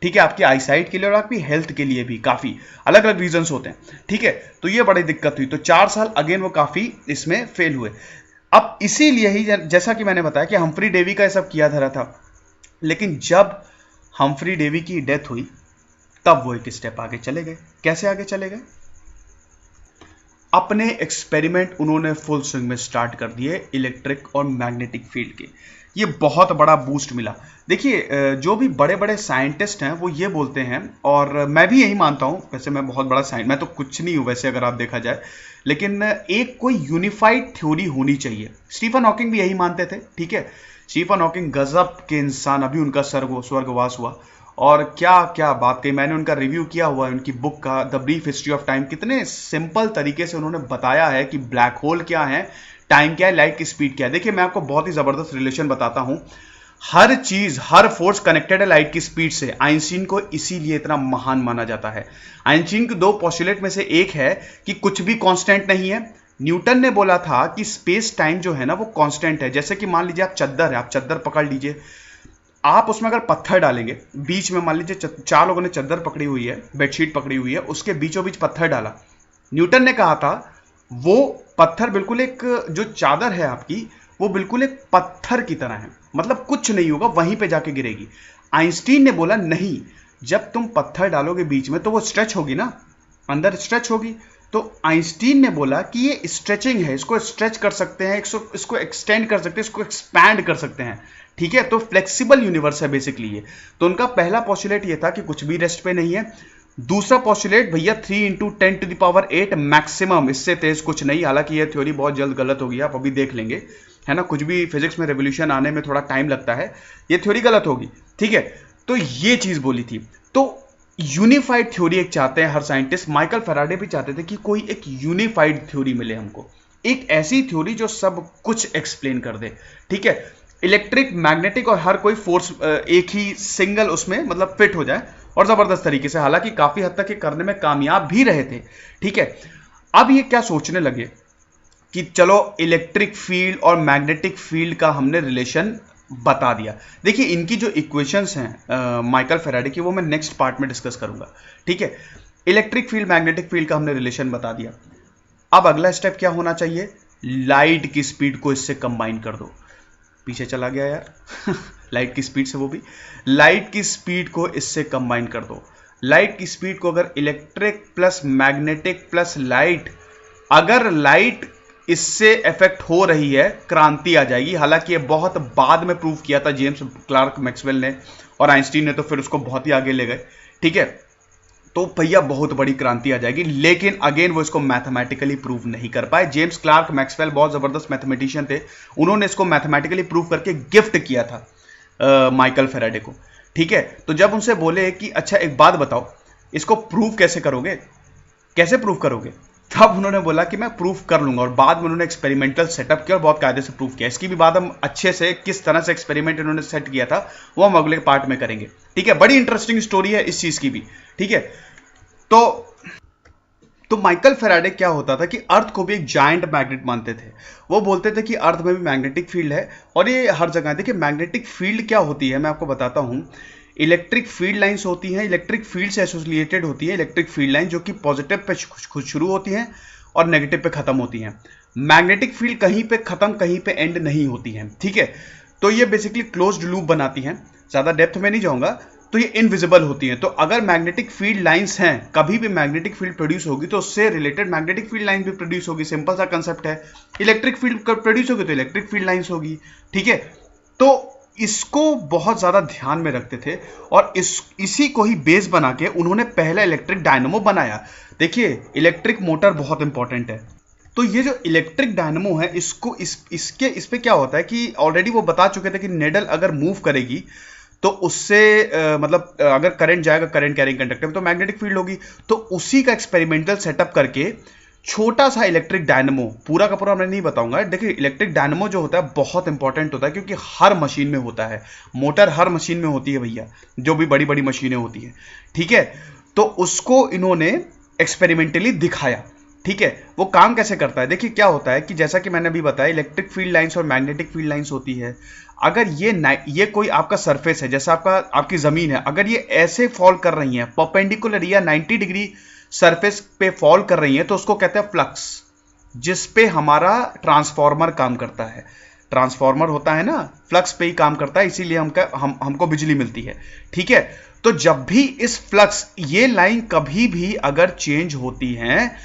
ठीक है, आपकी आईसाइट के लिए और आपकी हेल्थ के लिए भी काफी अलग अलग रीजंस होते हैं। ठीक है, तो ये बड़ी दिक्कत हुई, तो 4 साल अगेन वो काफी इसमें फेल हुए। अब इसीलिए ही जैसा कि मैंने बताया कि हम्फ्री डेवी का ये सब किया धरा था, लेकिन जब हम्फ्री डेवी की डेथ हुई तब वो एक स्टेप आगे चले गए। कैसे आगे चले गए? अपने एक्सपेरिमेंट उन्होंने फुल स्विंग में स्टार्ट कर दिए इलेक्ट्रिक और मैग्नेटिक फील्ड के। ये बहुत बड़ा बूस्ट मिला। देखिए, जो भी बड़े बड़े साइंटिस्ट हैं वो ये बोलते हैं, और मैं भी यही मानता हूं, वैसे मैं बहुत बड़ा मैं तो कुछ नहीं हूं वैसे अगर आप देखा जाए, लेकिन एक कोई यूनिफाइड थ्योरी होनी चाहिए। स्टीफन हॉकिंग भी यही मानते थे। ठीक है, स्टीफन हॉकिंग गजब के इंसान, अभी उनका स्वर्गवास हुआ, और क्या क्या बात कही। मैंने उनका रिव्यू किया हुआ है, उनकी बुक का the brief history of time. कितने सिंपल तरीके से उन्होंने बताया है कि ब्लैक होल क्या है, टाइम क्या है, लाइट की स्पीड क्या है। देखिए, मैं आपको बहुत ही जबरदस्त रिलेशन बताता हूं। हर चीज, हर फोर्स कनेक्टेड है लाइट की स्पीड से। आइंस्टीन को इसीलिए इतना महान माना जाता है। आइंस्टीन के 2 पोस्टुलेट में से एक है कि कुछ भी कांस्टेंट नहीं है। न्यूटन ने बोला था कि स्पेस टाइम जो है ना वो कांस्टेंट है। जैसे कि मान लीजिए आप चद्दर है, आप चद्दर पकड़ लीजिए, आप उसमें अगर पत्थर डालेंगे बीच में, मान लीजिए 4 लोगों ने चद्दर पकड़ी हुई है, बेडशीट पकड़ी हुई है, उसके बीचों बीच पत्थर डाला। न्यूटन ने कहा था वो पत्थर बिल्कुल एक, जो चादर है आपकी, वो बिल्कुल एक पत्थर की तरह है, मतलब कुछ नहीं होगा, वहीं पे जाके गिरेगी। आइंस्टीन ने बोला नहीं, जब तुम पत्थर डालोगे बीच में तो वो स्ट्रेच होगी ना, अंदर स्ट्रेच होगी। तो आइंस्टीन ने बोला कि ये स्ट्रेचिंग है, इसको स्ट्रेच कर सकते हैं, इसको एक्सटेंड कर सकते हैं, इसको एक्सपैंड कर सकते हैं। ठीक है, तो फ्लेक्सिबल यूनिवर्स है बेसिकली ये। तो उनका पहला पोस्टुलेट ये था कि कुछ भी रेस्ट पे नहीं है। दूसरा पोस्टुलेट भैया 3 × 10⁸ मैक्सिमम, इससे तेज कुछ नहीं। हालांकि ये थ्योरी बहुत जल्द गलत होगी, आप अभी देख लेंगे, है ना। कुछ भी फिजिक्स में रेवोल्यूशन आने में थोड़ा टाइम लगता है, ये थ्योरी गलत होगी। ठीक है, तो ये चीज बोली थी। तो यूनिफाइड थ्योरी एक चाहते हैं हर साइंटिस्ट। माइकल फैराडे भी चाहते थे कि कोई एक यूनिफाइड थ्योरी मिले हमको, एक ऐसी थ्योरी जो सब कुछ एक्सप्लेन कर दे। ठीक है, इलेक्ट्रिक, मैग्नेटिक और हर कोई फोर्स एक ही सिंगल उसमें मतलब फिट हो जाए और जबरदस्त तरीके से। हालांकि काफी हद तक ये करने में कामयाब भी रहे थे। ठीक है, अब ये क्या सोचने लगे कि चलो इलेक्ट्रिक फील्ड और मैग्नेटिक फील्ड का हमने रिलेशन बता दिया। देखिए, इनकी जो इक्वेशंस हैं माइकल फैराडे की, वो मैं नेक्स्ट पार्ट में डिस्कस करूंगा। ठीक है, इलेक्ट्रिक फील्ड, मैग्नेटिक फील्ड का हमने रिलेशन बता दिया। अब अगला स्टेप क्या होना चाहिए? लाइट की स्पीड को इससे कंबाइन कर दो। पीछे चला गया यार लाइट की स्पीड से, वो भी लाइट की स्पीड को इससे कंबाइन कर दो। लाइट की स्पीड को अगर electric plus magnetic plus light, अगर लाइट इससे इफेक्ट हो रही है, क्रांति आ जाएगी। हालांकि ये बहुत बाद में प्रूव किया था जेम्स क्लार्क मैक्सवेल ने, और आइंस्टीन ने तो फिर उसको बहुत ही आगे ले गए। ठीक है, तो भैया बहुत बड़ी क्रांति आ जाएगी, लेकिन अगेन वो इसको मैथमेटिकली प्रूव नहीं कर पाए। जेम्स क्लार्क मैक्सवेल बहुत जबरदस्त मैथमेटिशियन थे, उन्होंने इसको मैथमेटिकली प्रूव करके गिफ्ट किया था माइकल फैराडे को। ठीक है, तो जब उनसे बोले कि अच्छा एक बात बताओ, इसको प्रूव कैसे करोगे, कैसे प्रूव करोगे, तब उन्होंने बोला कि मैं प्रूफ कर लूंगा। और बाद में उन्होंने एक्सपेरिमेंटल सेटअप किया और बहुत कायदे से प्रूफ किया। इसकी भी बात हम अच्छे से, किस तरह से एक्सपेरिमेंट इन्होंने सेट किया था, वो हम अगले पार्ट में करेंगे। ठीक है, बड़ी इंटरेस्टिंग स्टोरी है इस चीज की भी। ठीक है, तो माइकल फैराडे क्या होता था कि अर्थ को भी एक जायंट मैग्नेट मानते थे। वो बोलते थे कि अर्थ में भी मैग्नेटिक फील्ड है और ये हर जगह है। देखिए, मैग्नेटिक फील्ड क्या होती है मैं आपको बताता हूं। इलेक्ट्रिक फील्ड लाइंस होती हैं, इलेक्ट्रिक फील्ड से एसोसिएटेड होती है इलेक्ट्रिक फील्ड लाइन, जो कि पॉजिटिव पे खुद शुरू होती हैं और नेगेटिव पे खत्म होती हैं। मैग्नेटिक फील्ड कहीं पे खत्म, कहीं पे एंड नहीं होती हैं। ठीक है, तो ये बेसिकली क्लोज्ड लूप बनाती हैं। ज्यादा डेप्थ में नहीं जाऊंगा। तो ये इनविजिबल होती हैं। तो अगर मैग्नेटिक फील्ड लाइंस हैं, कभी भी मैग्नेटिक फील्ड प्रोड्यूस होगी तो उससे रिलेटेड मैग्नेटिक फील्ड लाइन भी प्रोड्यूस होगी। सिंपल सा कंसेप्ट है। इलेक्ट्रिक फील्ड प्रोड्यूस होगी तो इलेक्ट्रिक फील्ड लाइंस होगी। ठीक है, तो इसको बहुत ज्यादा ध्यान में रखते थे और इसी को ही बेस बना के उन्होंने पहला इलेक्ट्रिक डायनामो बनाया। देखिए, इलेक्ट्रिक मोटर बहुत इंपॉर्टेंट है। तो ये जो इलेक्ट्रिक डायनामो है, इसको इस पे क्या होता है कि ऑलरेडी वो बता चुके थे कि नेडल अगर मूव करेगी तो उससे मतलब अगर करंट जाएगा करंट कैरिंग कंडक्टर में तो मैग्नेटिक फील्ड होगी। तो उसी का एक्सपेरिमेंटल सेटअप करके छोटा सा इलेक्ट्रिक डायनामो, पूरा का पूरा मैं नहीं बताऊंगा। देखिए, इलेक्ट्रिक डायनामो जो होता है बहुत इंपॉर्टेंट होता है, क्योंकि हर मशीन में होता है। मोटर हर मशीन में होती है भैया, जो भी बड़ी बड़ी मशीनें होती हैं। ठीक है, तो उसको इन्होंने एक्सपेरिमेंटली दिखाया। ठीक है, वो काम कैसे करता है? देखिए क्या होता है कि जैसा कि मैंने अभी बताया, इलेक्ट्रिक फील्ड लाइंस और मैग्नेटिक फील्ड लाइंस होती है। अगर ये कोई आपका सरफेस है, जैसा आपकी जमीन है, अगर ये ऐसे फॉल कर रही है परपेंडिकुलर या 90 डिग्री सरफेस पे फॉल कर रही है, तो उसको कहते हैं फ्लक्स, जिस पे हमारा ट्रांसफॉर्मर काम करता है। ट्रांसफॉर्मर होता है ना, फ्लक्स पे ही काम करता है, इसीलिए हमको बिजली मिलती है। ठीक है, तो जब भी इस फ्लक्स, ये लाइन कभी भी अगर चेंज होती है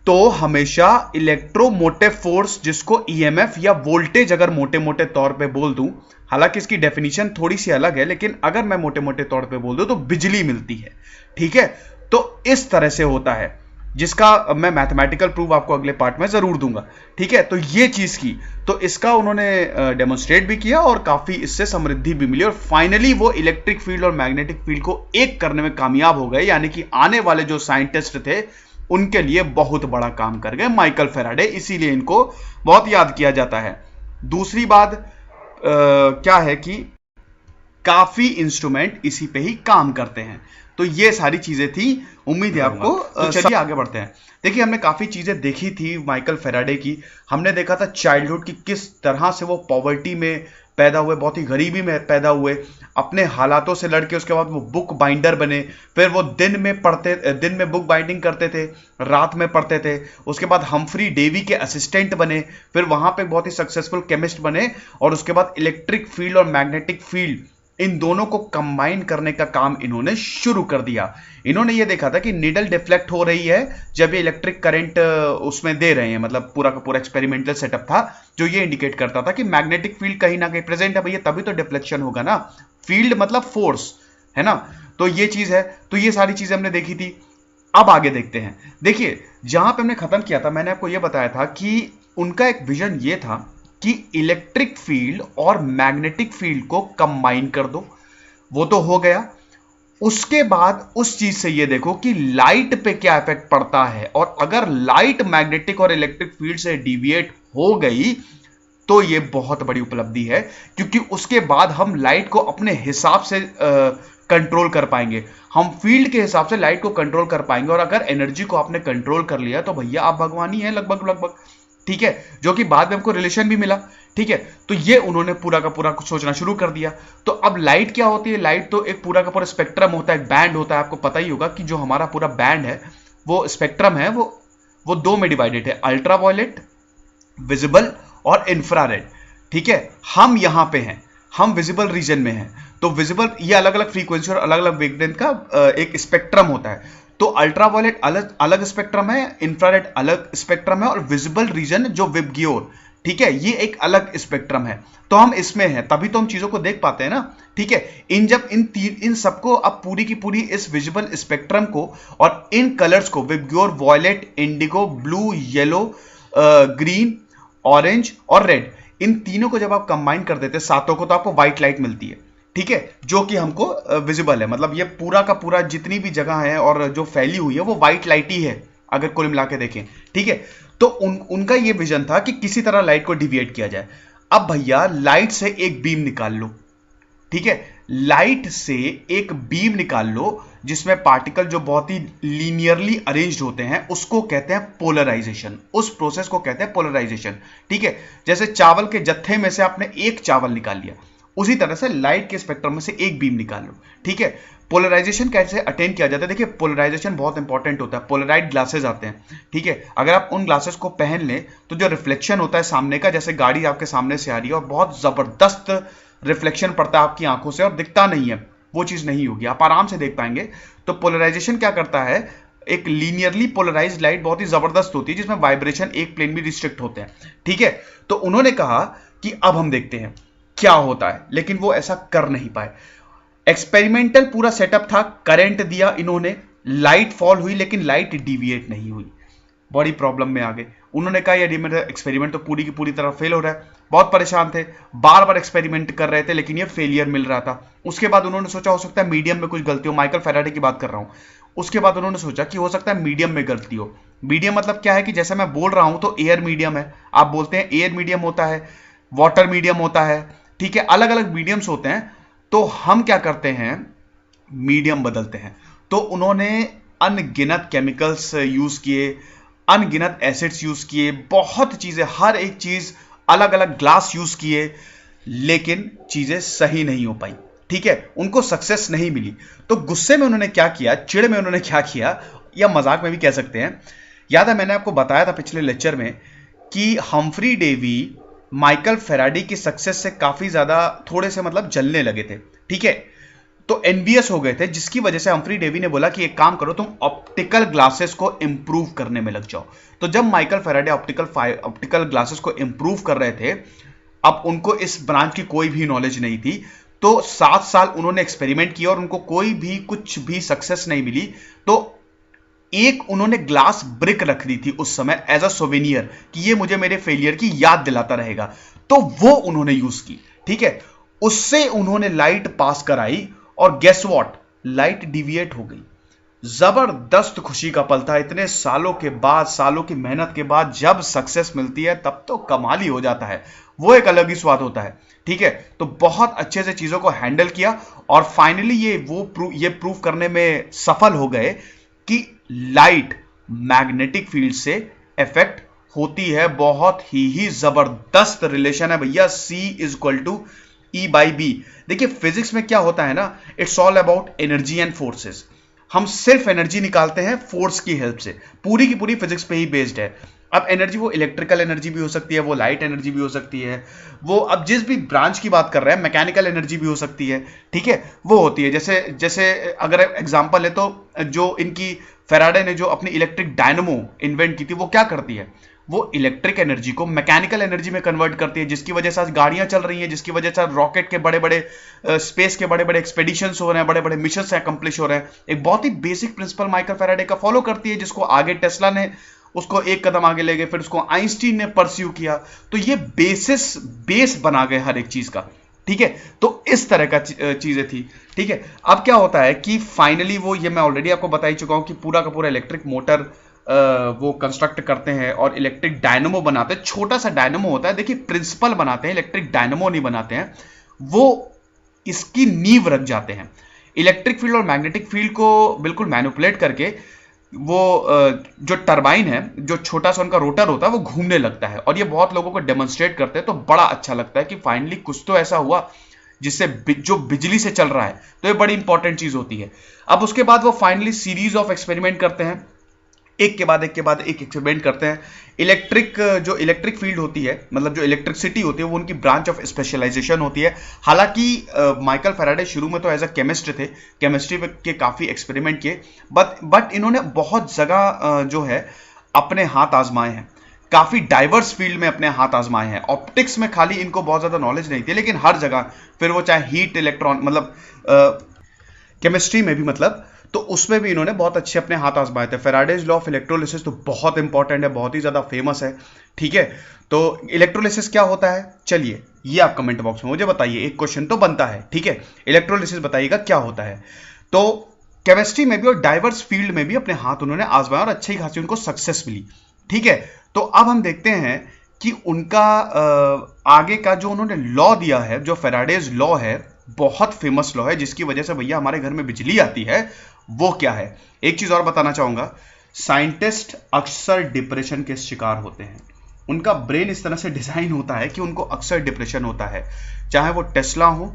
तो हमेशा इलेक्ट्रोमोटिव फोर्स, जिसको ईएमएफ या वोल्टेज अगर मोटे मोटे तौर पे बोल दूं, हालांकि इसकी डेफिनेशन थोड़ी सी अलग है, लेकिन अगर मैं मोटे मोटे तौर पे बोल दूं तो बिजली मिलती है। ठीक है, तो इस तरह से होता है, जिसका मैं मैथमेटिकल प्रूफ आपको अगले पार्ट में जरूर दूंगा। ठीक है, तो ये चीज की, तो इसका उन्होंने डेमोन्स्ट्रेट भी किया और काफी इससे समृद्धि भी मिली, और फाइनली वो इलेक्ट्रिक फील्ड और मैग्नेटिक फील्ड को एक करने में कामयाब हो गए, यानी कि आने वाले जो साइंटिस्ट थे उनके लिए बहुत बड़ा काम कर गए माइकल फैराडे, इसीलिए इनको बहुत याद किया जाता है। दूसरी बात क्या है कि काफी इंस्ट्रूमेंट इसी पे ही काम करते हैं। तो ये सारी चीजें थी, उम्मीद है आपको। तो चलिए आगे बढ़ते हैं। देखिए, हमने काफी चीजें देखी थी माइकल फैराडे की। हमने देखा था चाइल्डहुड की किस तरह से वो पॉवर्टी में पैदा हुए, बहुत ही गरीबी में पैदा हुए, अपने हालातों से लड़के उसके बाद वो बुक बाइंडर बने। फिर वो दिन में बुक बाइंडिंग करते थे, रात में पढ़ते थे। उसके बाद हम्फ्री डेवी के असिस्टेंट बने, फिर वहां पे बहुत ही सक्सेसफुल केमिस्ट बने, और उसके बाद इलेक्ट्रिक फील्ड और मैग्नेटिक फील्ड, इन दोनों को कंबाइन करने का काम इन्होंने शुरू कर दिया। इन्होंने ये देखा था कि नीडल डिफ्लेक्ट हो रही है जब ये इलेक्ट्रिक करंट उसमें दे रहे हैं, मतलब पूरा का पूरा एक्सपेरिमेंटल सेटअप था जो ये इंडिकेट करता था कि मैग्नेटिक फील्ड कहीं ना कहीं प्रेजेंट है भैया, तभी तो डिफ्लेक्शन होगा ना। फील्ड मतलब फोर्स है ना, तो ये चीज है। तो ये सारी चीजें हमने देखी थी। अब आगे देखते हैं। देखिए, जहां पे हमने खत्म किया था, मैंने आपको यह बताया था कि उनका एक विजन ये था कि इलेक्ट्रिक फील्ड और मैग्नेटिक फील्ड को कंबाइन कर दो। वो तो हो गया। उसके बाद उस चीज से ये देखो कि लाइट पे क्या इफेक्ट पड़ता है, और अगर लाइट मैग्नेटिक और इलेक्ट्रिक फील्ड से डिविएट हो गई तो ये बहुत बड़ी उपलब्धि है, क्योंकि उसके बाद हम लाइट को अपने हिसाब से कंट्रोल कर पाएंगे। हम फील्ड के हिसाब से लाइट को कंट्रोल कर पाएंगे, और अगर एनर्जी को आपने कंट्रोल कर लिया तो भैया आप भगवान ही हैं लगभग। ठीक है, जो कि बाद में हमको रिलेशन भी मिला। ठीक है, तो ये उन्होंने पूरा का पूरा कुछ सोचना शुरू कर दिया। तो अब लाइट क्या होती है? लाइट तो एक पूरा का पूरा स्पेक्ट्रम होता है, एक बैंड होता है। आपको पता ही होगा कि जो हमारा पूरा बैंड है, वो स्पेक्ट्रम है, वो दो में डिवाइडेड है, अल्ट्रावायलेट, विजिबल और इंफ्रारेड। ठीक है, हम यहां पे हैं, हम विजिबल रीजन में हैं। तो विजिबल, ये अलग अलग फ्रीक्वेंसी और अलग अलग वेवलेंथ का एक स्पेक्ट्रम होता है। तो अल्ट्रावायलेट अलग स्पेक्ट्रम है, इंफ्रारेड अलग स्पेक्ट्रम है, और विजिबल रीजन जो विबग्योर, ठीक है, ये एक अलग स्पेक्ट्रम है। तो हम इसमें हैं, तभी तो हम चीजों को देख पाते हैं ना। ठीक है, इन सबको अब पूरी की पूरी इस विजिबल स्पेक्ट्रम को और इन कलर्स को, VIBGYOR, violet, indigo, blue, yellow, green, orange और रेड, इन तीनों को जब आप कंबाइन कर देते हैं सातों को, तो आपको व्हाइट लाइट मिलती है। ठीक है, जो कि हमको विजिबल है, मतलब ये पूरा का पूरा जितनी भी जगह है और जो फैली हुई है वो व्हाइट लाइट ही है, अगर कुल मिला के देखें। ठीक है, तो उनका ये विजन था कि किसी तरह लाइट को डिविएट किया जाए। अब भैया लाइट से एक बीम निकाल लो। ठीक है, लाइट से एक बीम निकाल लो जिसमें पार्टिकल जो बहुत ही लीनियरली अरेंज्ड होते हैं, उसको कहते हैं पोलराइजेशन। उस प्रोसेस को कहते हैं पोलराइजेशन। ठीक है, जैसे चावल के जत्थे में से आपने एक चावल निकाल लिया, उसी तरह से लाइट के स्पेक्ट्रम में से एक बीम निकाल लो। ठीक है, पोलराइजेशन कैसे अटेन किया जाता है? देखिए, पोलराइजेशन बहुत इंपॉर्टेंट होता है। पोलराइड ग्लासेस आते हैं। ठीक है, अगर आप उन ग्लासेस को पहन लें तो जो रिफ्लेक्शन होता है सामने का, जैसे गाड़ी आपके सामने से आ रही है और बहुत जबरदस्त रिफ्लेक्शन पड़ता है आपकी आंखों से और दिखता नहीं है, वो चीज नहीं होगी, आप आराम से देख पाएंगे। तो पोलराइजेशन क्या करता है? एक लीनियरली पोलराइज्ड लाइट बहुत ही जबरदस्त होती है, जिसमें वाइब्रेशन एक प्लेन में रिस्ट्रिक्ट होते हैं। ठीक है, तो उन्होंने कहा कि अब हम देखते हैं क्या होता है, लेकिन वो ऐसा कर नहीं पाए। एक्सपेरिमेंटल पूरा सेटअप था, करंट दिया इन्होंने, लाइट फॉल हुई, लेकिन लाइट डिविएट नहीं हुई। बड़ी प्रॉब्लम में आ गए। उन्होंने कहा यार, मेरा एक्सपेरिमेंट तो पूरी की पूरी तरह फेल हो रहा है। बहुत परेशान थे, बार बार एक्सपेरिमेंट कर रहे थे, लेकिन ये फेलियर मिल रहा था। उसके बाद उन्होंने सोचा हो सकता है मीडियम में कुछ गलती हो। माइकल फैराडे की बात कर रहा हूं। उसके बाद उन्होंने सोचा कि हो सकता है मीडियम में गलती हो। मीडियम मतलब क्या है कि जैसे मैं बोल रहा हूं तो एयर मीडियम है, आप बोलते हैं एयर मीडियम होता है, वाटर मीडियम होता है। ठीक है, अलग अलग मीडियम्स होते हैं। तो हम क्या करते हैं, मीडियम बदलते हैं। तो उन्होंने अनगिनत केमिकल्स यूज किए, अनगिनत एसिड्स यूज किए, बहुत चीजें, हर एक चीज, अलग अलग ग्लास यूज किए, लेकिन चीजें सही नहीं हो पाई। ठीक है, उनको सक्सेस नहीं मिली। तो गुस्से में उन्होंने क्या किया, चिढ़ में उन्होंने क्या किया, या मजाक में भी कह सकते हैं, याद है मैंने आपको बताया था पिछले लेक्चर में कि हम्फ्री डेवी माइकल फेराडे की सक्सेस से काफी ज्यादा थोड़े से मतलब जलने लगे थे। ठीक है, तो एनबीएस हो गए थे, जिसकी वजह से हम्फ्री डेवी ने बोला कि एक काम करो, तुम ऑप्टिकल ग्लासेस को इंप्रूव करने में लग जाओ। तो जब माइकल फेराडे ऑप्टिकल ग्लासेस को इंप्रूव कर रहे थे, अब उनको इस ब्रांच की कोई भी नॉलेज नहीं थी, तो 7 साल उन्होंने एक्सपेरिमेंट किया और उनको कोई भी कुछ भी सक्सेस नहीं मिली। तो एक उन्होंने ग्लास ब्रिक रख दी थी उस समय एज अ सोवेनियर कि ये मुझे मेरे फेलियर की याद दिलाता रहेगा, तो वो उन्होंने यूज की। ठीक है, उससे उन्होंने लाइट पास कराई और गेस व्हाट, लाइट डिविएट हो गई। जबरदस्त खुशी का पल था। इतने सालों के बाद, सालों की मेहनत के बाद जब सक्सेस मिलती है तब तो कमाल ही हो जाता है, वो एक अलग ही स्वाद होता है। ठीक है, तो बहुत अच्छे से चीजों को हैंडल किया और फाइनली ये प्रूव करने में सफल हो गए कि लाइट मैग्नेटिक फील्ड से इफेक्ट होती है। बहुत ही जबरदस्त रिलेशन है भैया, C=E/B। देखिए फिजिक्स में क्या होता है ना, it's all about energy and forces. हम सिर्फ एनर्जी निकालते हैं फोर्स की हेल्प से, पूरी की पूरी फिजिक्स पे ही बेस्ड है। अब एनर्जी वो इलेक्ट्रिकल एनर्जी भी हो सकती है, वो लाइट एनर्जी भी हो सकती है, वो अब जिस भी ब्रांच की बात कर रहे हैं, मैकेनिकल एनर्जी भी हो सकती है। ठीक है, वो होती है, जैसे जैसे अगर एग्जांपल है तो जो इनकी फेराडे ने जो अपनी इलेक्ट्रिक डायनमो इन्वेंट की थी, वो क्या करती है, वो इलेक्ट्रिक एनर्जी को मैकेनिकल एनर्जी में कन्वर्ट करती है, जिसकी वजह से आज गाड़ियां चल रही हैं, जिसकी वजह से रॉकेट के बड़े बड़े स्पेस के बड़े बड़े एक्सपेडिशंस हो रहे हैं, बड़े बड़े मिशंस अकम्प्लिश हो रहे हैं। एक बहुत ही बेसिक प्रिंसिपल माइकल फेराडे का फॉलो करती है, जिसको आगे टेस्ला ने उसको एक कदम आगे ले गए, फिर उसको आइंस्टीन ने परस्यू किया। तो ये बेस बना गए हर एक चीज का। ठीक है, तो इस तरह का चीजें थी। ठीक है, अब क्या होता है कि फाइनली वो, ये मैं ऑलरेडी आपको बता ही चुका हूं कि पूरा का पूरा इलेक्ट्रिक मोटर वो कंस्ट्रक्ट करते हैं और इलेक्ट्रिक डायनमो बनाते हैं। छोटा सा डायनमो होता है, देखिए प्रिंसिपल बनाते हैं, इलेक्ट्रिक डायनमो नहीं बनाते हैं, वो इसकी नींव रख जाते हैं। इलेक्ट्रिक फील्ड और मैग्नेटिक फील्ड को बिल्कुल मैनिपुलेट करके वो जो टरबाइन है, जो छोटा सा उनका रोटर होता है, वो घूमने लगता है और ये बहुत लोगों को डेमोन्स्ट्रेट करते हैं। तो बड़ा अच्छा लगता है कि फाइनली कुछ तो ऐसा हुआ जिससे जो बिजली से चल रहा है, तो ये बड़ी इंपॉर्टेंट चीज होती है। अब उसके बाद वो फाइनली सीरीज ऑफ एक्सपेरिमेंट करते हैं, एक के बाद एक एक्सपेरिमेंट करते हैं। जो इलेक्ट्रिक फील्ड होती है, मतलब जो इलेक्ट्रिसिटी होती है, वो उनकी ब्रांच ऑफ स्पेशलाइजेशन होती है। हालांकि माइकल फेराडे शुरू में तो एज अ केमिस्ट थे, केमिस्ट्री के काफी एक्सपेरिमेंट किए, बट इन्होंने बहुत जगह जो है अपने हाथ आजमाए हैं, काफी डाइवर्स फील्ड में अपने हाथ आजमाए हैं। ऑप्टिक्स में खाली इनको बहुत ज्यादा नॉलेज नहीं थी, लेकिन हर जगह, फिर वो चाहे हीट इलेक्ट्रॉन, मतलब केमिस्ट्री में भी, मतलब तो उसमें भी इन्होंने बहुत अच्छे अपने हाथ आजमाए थे। फेराडेज लॉ ऑफ इलेक्ट्रोलिसिस तो बहुत इंपॉर्टेंट है, बहुत ही ज्यादा फेमस है। ठीक है, तो इलेक्ट्रोलिसिस क्या होता है, चलिए ये आप कमेंट बॉक्स में मुझे बताइए, एक क्वेश्चन तो बनता है। ठीक है, इलेक्ट्रोलिसिस बताइएगा क्या होता है। तो केमिस्ट्री में भी और डाइवर्स फील्ड में भी अपने हाथ उन्होंने आजमाया और अच्छी खासी उनको सक्सेस मिली। ठीक है, तो अब हम देखते हैं कि उनका आगे का जो उन्होंने लॉ दिया है, जो फेराडेज लॉ है, बहुत फेमस लॉ है, जिसकी वजह से भैया हमारे घर में बिजली आती है, वो क्या है। एक चीज और बताना चाहूंगा, साइंटिस्ट अक्सर डिप्रेशन के शिकार होते हैं। उनका ब्रेन इस तरह से डिजाइन होता है कि उनको अक्सर डिप्रेशन होता है, चाहे वो टेस्ला हो,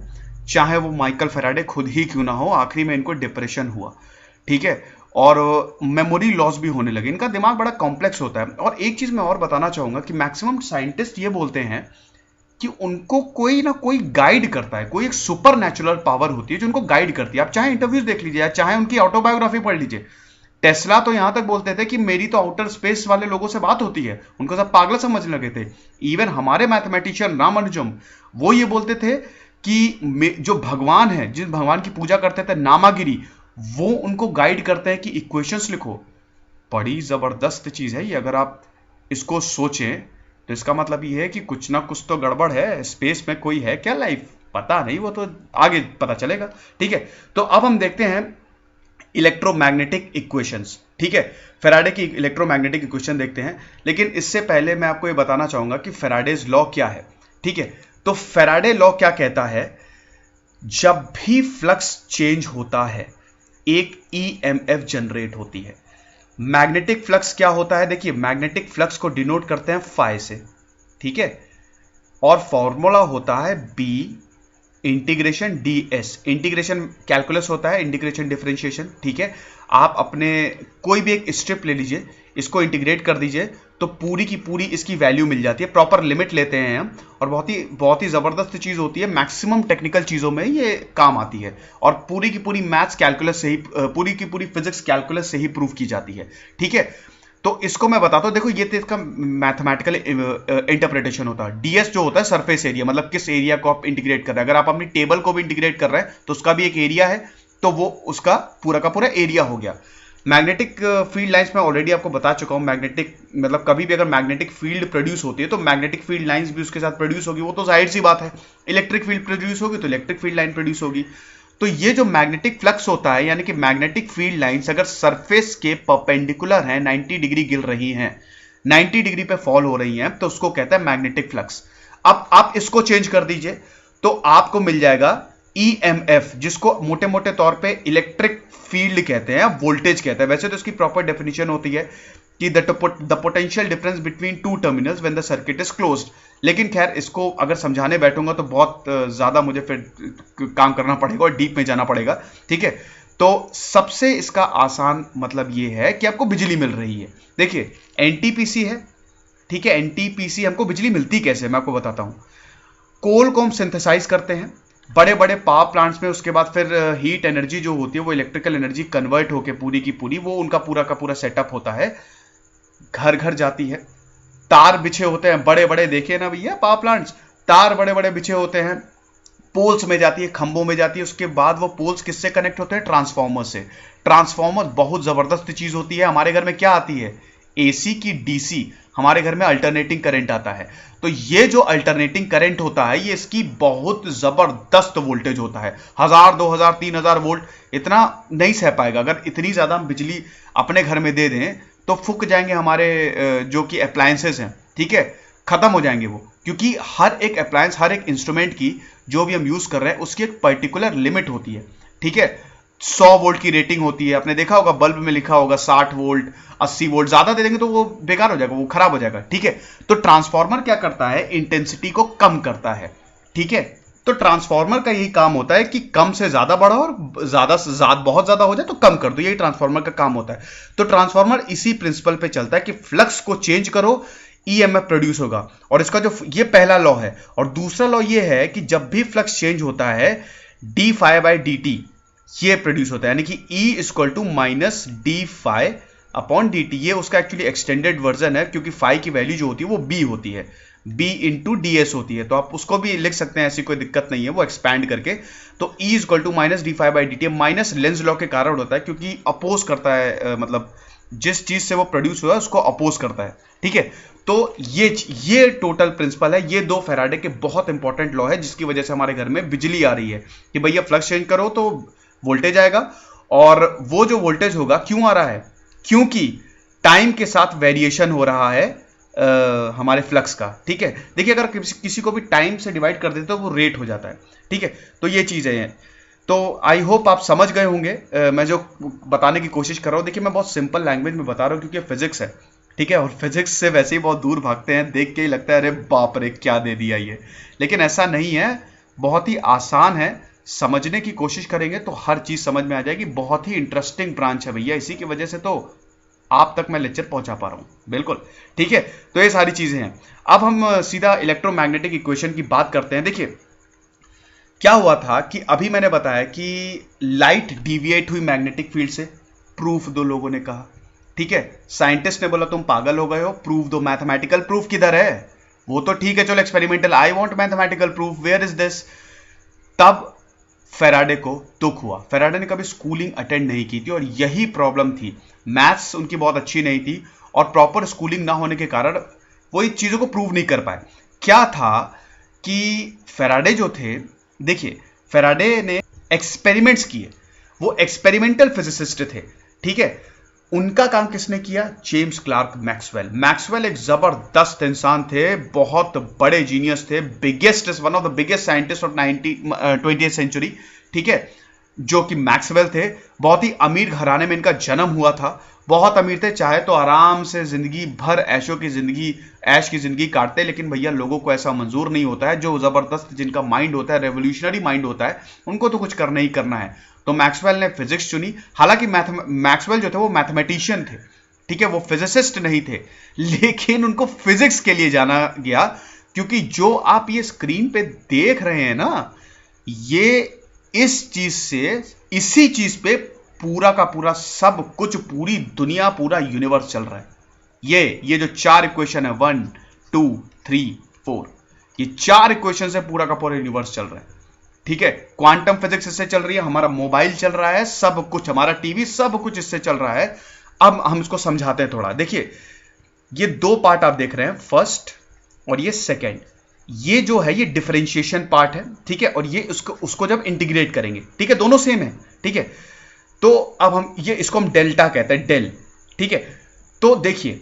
चाहे वो माइकल फेराडे खुद ही क्यों ना हो, आखिरी में इनको डिप्रेशन हुआ। ठीक है, और मेमोरी लॉस भी होने लगे। इनका दिमाग बड़ा कॉम्प्लेक्स होता है। और एक चीज मैं और बताना चाहूंगा कि मैक्सिमम साइंटिस्ट ये बोलते हैं कि उनको कोई ना कोई गाइड करता है, कोई एक सुपर नेचुरल पावर होती है जो उनको गाइड करती है। आप चाहे इंटरव्यूज देख लीजिए, चाहे उनकी ऑटोबायोग्राफी पढ़ लीजिए। टेस्ला तो यहां तक बोलते थे कि मेरी तो आउटर स्पेस वाले लोगों से बात होती है, उनको सब पागल समझने लगे थे। इवन हमारे मैथमेटिशियन रामानुजम, वो ये बोलते थे कि जो भगवान है, जिस भगवान की पूजा करते थे, नामागिरी, वो उनको गाइड करते हैं कि इक्वेशंस लिखो। बड़ी जबरदस्त चीज है ये। अगर आप इसको सोचें तो इसका मतलब ये है कि कुछ ना कुछ तो गड़बड़ है। स्पेस में कोई है क्या लाइफ, पता नहीं, वो तो आगे पता चलेगा। ठीक है, तो अब हम देखते हैं इलेक्ट्रोमैग्नेटिक इक्वेशंस। ठीक है, फेराडे की इलेक्ट्रोमैग्नेटिक इक्वेशन देखते हैं, लेकिन इससे पहले मैं आपको ये बताना चाहूंगा कि फेराडेज लॉ क्या है। ठीक है, तो फेराडे लॉ क्या कहता है, जब भी फ्लक्स चेंज होता है एक ईएमएफ जनरेट होती है। मैग्नेटिक फ्लक्स क्या होता है? देखिए, मैग्नेटिक फ्लक्स को डिनोट करते हैं फाई से, ठीक है, और फॉर्मूला होता है B integration D S. Integration calculus होता है, इंटीग्रेशन डिफरेंशिएशन, ठीक है। आप अपने कोई भी एक स्ट्रिप ले लीजिए, इसको इंटीग्रेट कर दीजिए, तो पूरी की पूरी इसकी वैल्यू मिल जाती है। प्रॉपर लिमिट लेते हैं हम, और बहुत ही जबरदस्त चीज होती है। मैक्सिमम टेक्निकल चीजों में ये काम आती है, और पूरी की पूरी मैथ्स कैलकुलस से ही, पूरी की पूरी फिजिक्स कैलकुलस से ही प्रूव की जाती है, ठीक है। तो इसको मैं बताता हूं, देखो ये तो इसका मैथमेटिकल इंटरप्रिटेशन होता है। डीएस जो होता है सरफेस एरिया, मतलब किस एरिया को आप इंटीग्रेट कर रहे हैं। अगर आप अपनी टेबल को भी इंटीग्रेट कर रहे हैं तो उसका भी एक एरिया है, तो वो उसका पूरा का पूरा एरिया हो गया। मैग्नेटिक फील्ड लाइंस में ऑलरेडी आपको बता चुका हूं। मैग्नेटिक मतलब कभी भी अगर मैग्नेटिक फील्ड प्रोड्यूस होती है तो मैग्नेटिक फील्ड लाइंस भी उसके साथ प्रोड्यूस होगी, वो तो जाहिर सी बात है। इलेक्ट्रिक फील्ड प्रोड्यूस होगी तो इलेक्ट्रिक फील्ड लाइन प्रोड्यूस होगी। तो ये जो मैग्नेटिक फ्लक्स होता है, यानी कि मैग्नेटिक फील्ड लाइंस अगर सरफेस के परपेंडिकुलर हैं, 90 डिग्री गिर रही हैं, 90 डिग्री पे फॉल हो रही हैं, तो उसको कहता है मैग्नेटिक फ्लक्स। अब आप इसको चेंज कर दीजिए तो आपको मिल जाएगा ईएमएफ, जिसको मोटे मोटे तौर पे इलेक्ट्रिक फील्ड कहते हैं, वोल्टेज कहते हैं। वैसे तो इसकी प्रॉपर डेफिनेशन होती है कि the potential difference between two terminals when the circuit is closed. लेकिन खैर, इसको अगर समझाने बैठूंगा तो बहुत ज्यादा मुझे फिर काम करना पड़ेगा और डीप में जाना पड़ेगा, ठीक है। तो सबसे इसका आसान मतलब ये है कि आपको बिजली मिल रही है। देखिए, एनटीपीसी है, ठीक है। एनटीपीसी हमको बिजली मिलती कैसे, मैं आपको बताता हूं। कोल को हम सिंथेसाइज करते हैं बड़े बड़े पावर प्लांट्स में, उसके बाद फिर हीट एनर्जी जो होती है वो इलेक्ट्रिकल एनर्जी कन्वर्ट होकर पूरी की पूरी, वो उनका पूरा का पूरा सेटअप होता है, घर घर जाती है। तार बिछे होते हैं बड़े बड़े, देखिए ना भैया पावर प्लांट्स, तार बड़े बड़े बिछे होते हैं, पोल्स में जाती है, खंभों में जाती है। उसके बाद वो पोल्स किससे कनेक्ट होते हैं? ट्रांसफार्मर से। ट्रांसफार्मर बहुत जबरदस्त चीज होती है। हमारे घर में क्या आती है? एसी की डीसी। हमारे घर में अल्टरनेटिंग करंट आता है। तो ये जो अल्टरनेटिंग करंट होता है, ये इसकी बहुत जबरदस्त वोल्टेज होता है। 1000 2000 3000 वोल्ट इतना नहीं सह पाएगा। अगर इतनी ज्यादा हम बिजली अपने घर में दे दें तो फूक जाएंगे हमारे जो कि अप्लायंसेस हैं, ठीक है, खत्म हो जाएंगे वो। क्योंकि हर एक अप्लायंस, हर एक इंस्ट्रूमेंट की जो भी हम यूज कर रहे हैं उसकी एक पर्टिकुलर लिमिट होती है, ठीक है। 100 वोल्ट की रेटिंग होती है। आपने देखा होगा बल्ब में लिखा होगा 60 वोल्ट 80 वोल्ट। ज्यादा दे देंगे तो वो बेकार हो जाएगा, वो खराब हो जाएगा, ठीक है। तो ट्रांसफार्मर क्या करता है? इंटेंसिटी को कम करता है, ठीक है। तो ट्रांसफार्मर का यही काम होता है कि कम से ज्यादा बढ़ाओ और ज्यादा से बहुत ज्यादा हो जाए तो कम कर दो। यही ट्रांसफार्मर का काम होता है। तो ट्रांसफार्मर इसी प्रिंसिपल पे चलता है कि फ्लक्स को चेंज करो, ईएमएफ प्रोड्यूस होगा। और इसका जो ये पहला लॉ है। और दूसरा लॉ ये है कि जब भी फ्लक्स चेंज होता है, D phi by D T ये प्रोड्यूस होता है, यानी कि E equal to minus D phi upon D T. ये उसका एक्चुअली एक्सटेंडेड वर्जन है, क्योंकि फाई की वैल्यू जो होती है वो बी होती है, बी इंटू डी एस होती है। तो आप उसको भी लिख सकते हैं, ऐसी कोई दिक्कत नहीं है वो एक्सपैंड करके। तो E equal to minus D phi by D T. Minus Lenz law के कारण होता है, क्योंकि अपोज करता है, मतलब जिस चीज से वो प्रोड्यूस हुआ है उसको अपोज करता है, ठीक है। तो ये टोटल प्रिंसिपल है। ये दो फैराडे के बहुत इंपॉर्टेंट लॉ है, जिसकी वजह से हमारे घर में बिजली आ रही है कि भैया फ्लक्स चेंज करो तो वोल्टेज आएगा। और वो जो वोल्टेज होगा क्यों आ रहा है? क्योंकि टाइम के साथ वेरिएशन हो रहा है हमारे फ्लक्स का, ठीक है। देखिए, अगर किसी को भी टाइम से डिवाइड कर देते तो वो रेट हो जाता है, ठीक है। तो ये चीज है। तो आई होप आप समझ गए होंगे मैं जो बताने की कोशिश कर रहा हूं। देखिए, मैं बहुत सिंपल लैंग्वेज में बता रहा हूं क्योंकि फिजिक्स है, ठीक है। और फिजिक्स से वैसे ही बहुत दूर भागते हैं, देख के ही लगता है अरे बाप रे क्या दे दिया ये। लेकिन ऐसा नहीं है, बहुत ही आसान है। समझने की कोशिश करेंगे तो हर चीज समझ में आ जाएगी। बहुत ही इंटरेस्टिंग ब्रांच है भैया, इसी की वजह से तो आप तक मैं लेक्चर पहुंचा पा रहा हूं, बिल्कुल, ठीक है। तो ये सारी चीजें हैं। अब हम सीधा इलेक्ट्रोमैग्नेटिक इक्वेशन की बात करते हैं। देखिए, क्या हुआ था कि अभी मैंने बताया कि लाइट डिविएट हुई मैग्नेटिक फील्ड से, प्रूफ दो लोगों ने कहा, ठीक है। साइंटिस्ट ने बोला तुम पागल हो गए हो, प्रूफ दो। मैथमेटिकल प्रूफ किधर है? वो तो ठीक है, चलो experimental, I want mathematical proof, where is this. तब फेराडे को दुख हुआ। फेराडे ने कभी स्कूलिंग अटेंड नहीं की थी और यही प्रॉब्लम थी। मैथ्स उनकी बहुत अच्छी नहीं थी और प्रॉपर स्कूलिंग ना होने के कारण वो इन चीजों को प्रूव नहीं कर पाए। क्या था कि फेराडे जो थे, देखिए, फेराडे ने एक्सपेरिमेंट्स किए, वो एक्सपेरिमेंटल फिजिसिस्ट थे, ठीक है। उनका काम किसने किया? James Clark Maxwell. मैक्सवेल एक जबरदस्त इंसान थे, बहुत बड़े जीनियस थे, biggest, one of the biggest scientist of 20th century, ठीक है। जो कि मैक्सवेल थे। बहुत ही अमीर घराने में इनका जन्म हुआ था, बहुत अमीर थे, चाहे तो आराम से जिंदगी भर ऐश की जिंदगी काटते, लेकिन भैया लोगों को ऐसा मंजूर नहीं होता है। जो जबरदस्त जिनका माइंड होता है, रेवोल्यूशनरी माइंड होता है, उनको तो कुछ करना ही करना है। तो मैक्सवेल ने फिजिक्स चुनी। हालांकि मैक्सवेल जो थे वो मैथमेटिशियन थे, ठीक है, वो फिजिसिस्ट नहीं थे, लेकिन उनको फिजिक्स के लिए जाना गया, क्योंकि जो आप ये स्क्रीन पे देख रहे हैं ना, ये इसी चीज पे पूरा का पूरा सब कुछ, पूरी दुनिया, पूरा यूनिवर्स चल रहा है। ये जो 4 इक्वेशन है, 1 2 3 4, ये 4 इक्वेशन से पूरा का पूरा यूनिवर्स चल रहा है, ठीक है। क्वांटम फिजिक्स इससे चल रही है, हमारा मोबाइल चल रहा है, सब कुछ, हमारा टीवी, सब कुछ इससे चल रहा है। अब हम इसको समझाते हैं थोड़ा। देखिए, ये 2 पार्ट आप देख रहे हैं, फर्स्ट और ये सेकेंड। ये जो है ये डिफरेंशिएशन पार्ट है, ठीक है, और ये उसको जब इंटीग्रेट करेंगे, ठीक है, दोनों सेम है, ठीक है। तो अब इसको हम डेल्टा कहते हैं, डेल, ठीक है। तो देखिए,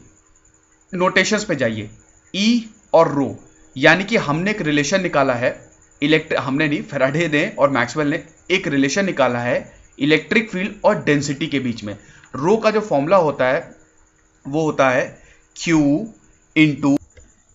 नोटेशंस पे जाइए, ई और रो, यानी कि हमने एक रिलेशन निकाला है, हमने नहीं, फैराडे ने और मैक्सवेल ने एक रिलेशन निकाला है इलेक्ट्रिक फील्ड और डेंसिटी के बीच में। रो का जो फॉर्मूला होता है वो होता है Q into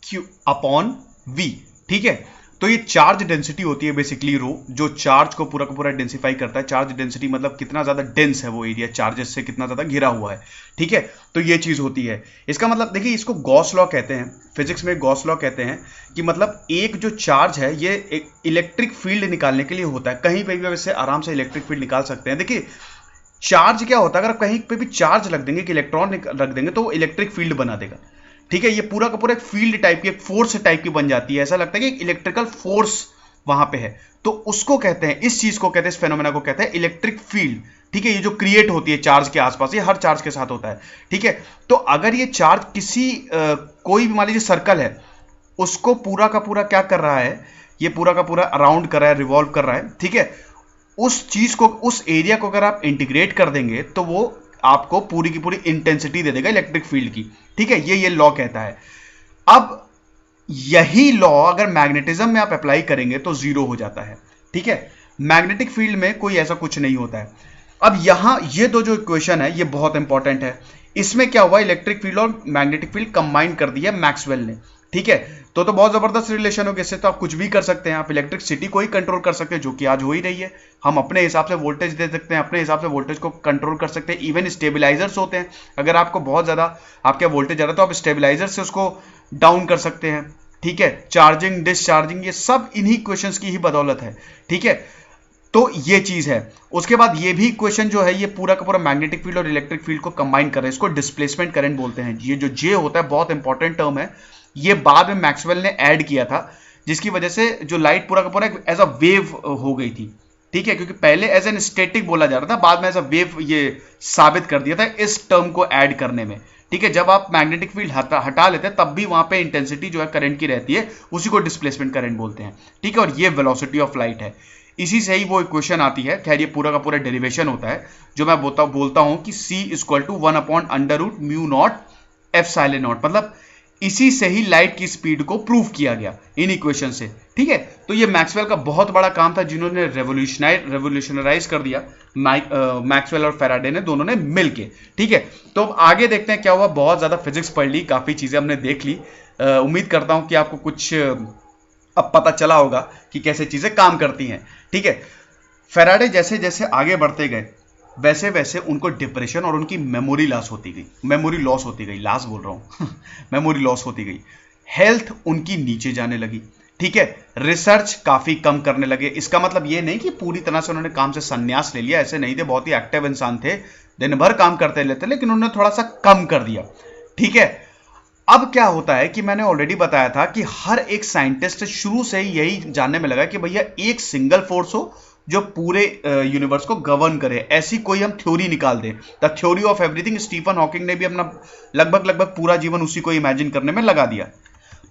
Q upon V, ठीक है। तो ये चार्ज डेंसिटी होती है बेसिकली रो, जो चार्ज को पूरा का पूरा डेंसिफाई करता है। चार्ज डेंसिटी मतलब कितना ज्यादा डेंस है वो एरिया, चार्जेस से कितना ज्यादा घिरा हुआ है, ठीक है। तो ये चीज होती है। इसका मतलब देखिए, इसको गॉस लॉ कहते हैं, फिजिक्स में गॉस लॉ कहते हैं, कि मतलब एक जो चार्ज है ये एक इलेक्ट्रिक फील्ड निकालने के लिए होता है। कहीं पे भी वैसे आराम से इलेक्ट्रिक फील्ड निकाल सकते हैं। देखिए, चार्ज क्या होता है, अगर कहीं पे भी चार्ज रख देंगे, कि इलेक्ट्रॉन रख देंगे, तो वो इलेक्ट्रिक फील्ड बना देगा, ठीक है। ये पूरा का पूरा एक फील्ड टाइप की, एक फोर्स टाइप की बन जाती है। ऐसा लगता है कि एक इलेक्ट्रिकल फोर्स वहां पे है। तो उसको कहते हैं, इस चीज को कहते हैं, इस फेनोमेना को कहते हैं इलेक्ट्रिक फील्ड, ठीक है। ये जो क्रिएट होती है चार्ज के आसपास, ये हर चार्ज के साथ होता है, ठीक है। तो अगर ये चार्ज कोई भी मान लीजिए सर्कल है, उसको पूरा का पूरा क्या कर रहा है, ये पूरा का पूरा अराउंड कर रहा है, रिवॉल्व कर रहा है, ठीक है। उस चीज को, उस एरिया को अगर आप इंटीग्रेट कर देंगे, तो वो आपको पूरी की पूरी इंटेंसिटी दे देगा इलेक्ट्रिक फील्ड की, ठीक है। ये लॉ कहता है। अब यही लॉ अगर मैग्नेटिज्म में आप अप्लाई करेंगे तो जीरो हो जाता है, ठीक है। मैग्नेटिक फील्ड में कोई ऐसा कुछ नहीं होता है। अब यहां ये दो जो इक्वेशन है ये बहुत इंपॉर्टेंट है। इसमें क्या हुआ, इलेक्ट्रिक फील्ड और मैग्नेटिक फील्ड कंबाइन कर दिया मैक्सवेल ने, ठीक है। तो बहुत जबरदस्त रिलेशन हो गया। इससे तो आप कुछ भी कर सकते हैं, आप इलेक्ट्रिसिटी को ही कंट्रोल कर सकते हैं, जो कि आज हो ही रही है। हम अपने हिसाब से वोल्टेज दे सकते हैं, अपने हिसाब से वोल्टेज को कंट्रोल कर सकते हैं। इवन स्टेबलाइजर्स होते हैं, अगर आपको बहुत ज्यादा आपके वोल्टेज आ रहा है तो आप स्टेबलाइजर से उसको डाउन कर सकते हैं, ठीक है। चार्जिंग, डिस्चार्जिंग, ये सब इन्हीं इक्वेशंस की ही बदौलत है, ठीक है। तो ये चीज है। उसके बाद ये भी इक्वेशन जो है ये पूरा का पूरा मैग्नेटिक फील्ड और इलेक्ट्रिक फील्ड को कंबाइन कर रहे हैं। इसको डिस्प्लेसमेंट करंट बोलते हैं। ये जो जे होता है बहुत इंपॉर्टेंट टर्म है, ये बाद में मैक्सवेल ने ऐड किया था, जिसकी वजह से जो लाइट पूरा का पूरा एज अ वेव हो गई थी, ठीक है। क्योंकि पहले एज एन स्टैटिक बोला जा रहा था, बाद में एज अ वेव ये साबित कर दिया था इस टर्म को ऐड करने में, ठीक है। जब आप मैग्नेटिक फील्ड हटा लेते हैं तब भी वहां पे इंटेंसिटी जो है करंट की रहती है, उसी को डिस्प्लेसमेंट करंट बोलते हैं, ठीक है। और ये वेलोसिटी ऑफ लाइट है, इसी से ही वो इक्वेशन आती है। खैर ये पूरा का पूरा डेरिवेशन होता है, जो मैं बोलता हूं कि C = 1/√μ0 ε0, मतलब इसी से ही लाइट की स्पीड को प्रूव किया गया इन इक्वेशन से, ठीक है। तो ये मैक्सवेल का बहुत बड़ा काम था, जिन्होंने रेवोल्यूशनराइज कर दिया, मैक्सवेल और फैराडे ने, दोनों ने मिलके, ठीक है। तो अब आगे देखते हैं क्या हुआ। बहुत ज्यादा फिजिक्स पढ़ ली, काफी चीजें हमने देख ली। उम्मीद करता हूं कि आपको कुछ अब पता चला होगा कि कैसे चीजें काम करती हैं, ठीक है। फैराडे जैसे जैसे आगे बढ़ते गए, वैसे वैसे उनको डिप्रेशन और उनकी मेमोरी लॉस होती गई, मेमोरी लॉस होती गई। हेल्थ उनकी नीचे जाने लगी, ठीक है। रिसर्च काफी कम करने लगे। इसका मतलब ये नहीं कि पूरी तरह से उन्होंने काम से संन्यास ले लिया, ऐसे नहीं थे, बहुत ही एक्टिव इंसान थे, दिन भर काम करते रहते, लेकिन उन्होंने थोड़ा सा कम कर दिया, ठीक है। अब क्या होता है कि मैंने ऑलरेडी बताया था कि हर एक साइंटिस्ट शुरू से ही यही जानने में लगा कि भैया एक सिंगल फोर्स हो जो पूरे यूनिवर्स को गवर्न करे, ऐसी कोई हम थ्योरी निकाल दें। The theory of everything, Stephen Hawking ने भी अपना लगभग पूरा जीवन उसी को इमेजिन करने में लगा दिया।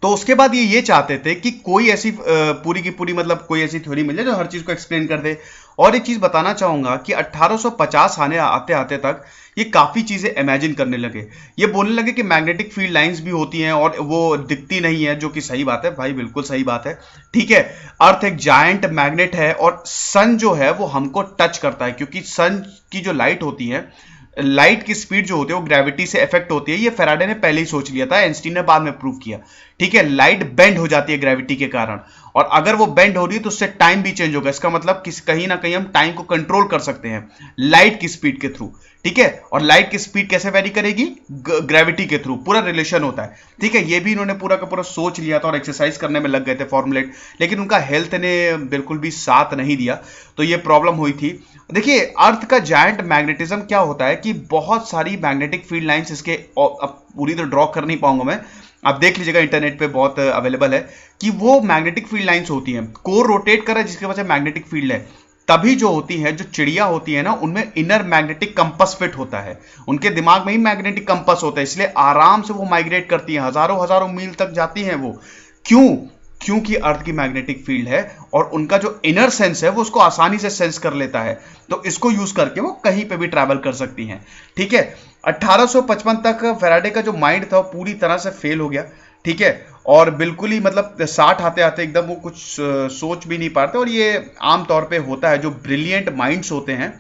तो उसके बाद ये चाहते थे कि कोई ऐसी पूरी की पूरी मतलब कोई ऐसी थ्योरी मिले जो हर चीज को एक्सप्लेन कर दे। और एक चीज बताना चाहूंगा कि 1850 आते आते तक ये काफी चीजें इमेजिन करने लगे। ये बोलने लगे कि मैग्नेटिक फील्ड लाइंस भी होती हैं और वो दिखती नहीं है, जो कि सही बात है भाई, बिल्कुल सही बात है। ठीक है, अर्थ एक जायंट मैग्नेट है और सन जो है वो हमको टच करता है, क्योंकि सन की जो लाइट होती है, लाइट की स्पीड जो होती है वो ग्रेविटी से इफेक्ट होती है। ये फैराडे ने पहले ही सोच लिया था, आइंस्टीन ने बाद में प्रूव किया। ठीक है, लाइट बेंड हो जाती है ग्रेविटी के कारण, और अगर वो बेंड हो रही है तो उससे टाइम भी चेंज होगा। इसका मतलब कहीं ना कहीं हम टाइम को कंट्रोल कर सकते हैं लाइट की स्पीड के थ्रू। ठीक है, और लाइट की स्पीड कैसे वेरी करेगी? ग्रेविटी के थ्रू, पूरा रिलेशन होता है। ठीक है, ये भी इन्होंने पूरा का पूरा सोच लिया था और एक्सरसाइज करने में लग गए थे फॉर्मुलेट, लेकिन उनका हेल्थ ने बिल्कुल भी साथ नहीं दिया, तो ये प्रॉब्लम हुई थी। देखिए, अर्थ का जायंट मैग्नेटिज्म क्या होता है कि बहुत सारी मैग्नेटिक फील्ड लाइंस इसके, अब पूरी तो ड्रॉ कर नहीं पाऊंगा मैं, आप देख लीजिएगा इंटरनेट पे बहुत अवेलेबल है, कि वो मैग्नेटिक फील्ड लाइंस होती हैं। कोर रोटेट कर रहा है जिसकी वजह से मैग्नेटिक फील्ड है। तभी जो होती है, जो चिड़िया होती है ना, उनमें इनर मैग्नेटिक कंपस फिट होता है, उनके दिमाग में ही मैग्नेटिक कंपस होता है, इसलिए आराम से वो माइग्रेट करती हैं, हजारों हजारों मील तक जाती हैं वो। क्यों? क्योंकि अर्थ की मैग्नेटिक फील्ड है और उनका जो इनर सेंस है वो उसको आसानी से सेंस कर लेता है, तो इसको यूज करके वो कहीं पे भी ट्रैवल कर सकती हैं। ठीक है, 1855 तक फैराडे का जो माइंड था वो पूरी तरह से फेल हो गया। ठीक है, और बिल्कुल ही मतलब 60 आते आते एकदम वो कुछ सोच भी नहीं पाते। और ये आमतौर पे होता है, जो ब्रिलियंट माइंड्स होते हैं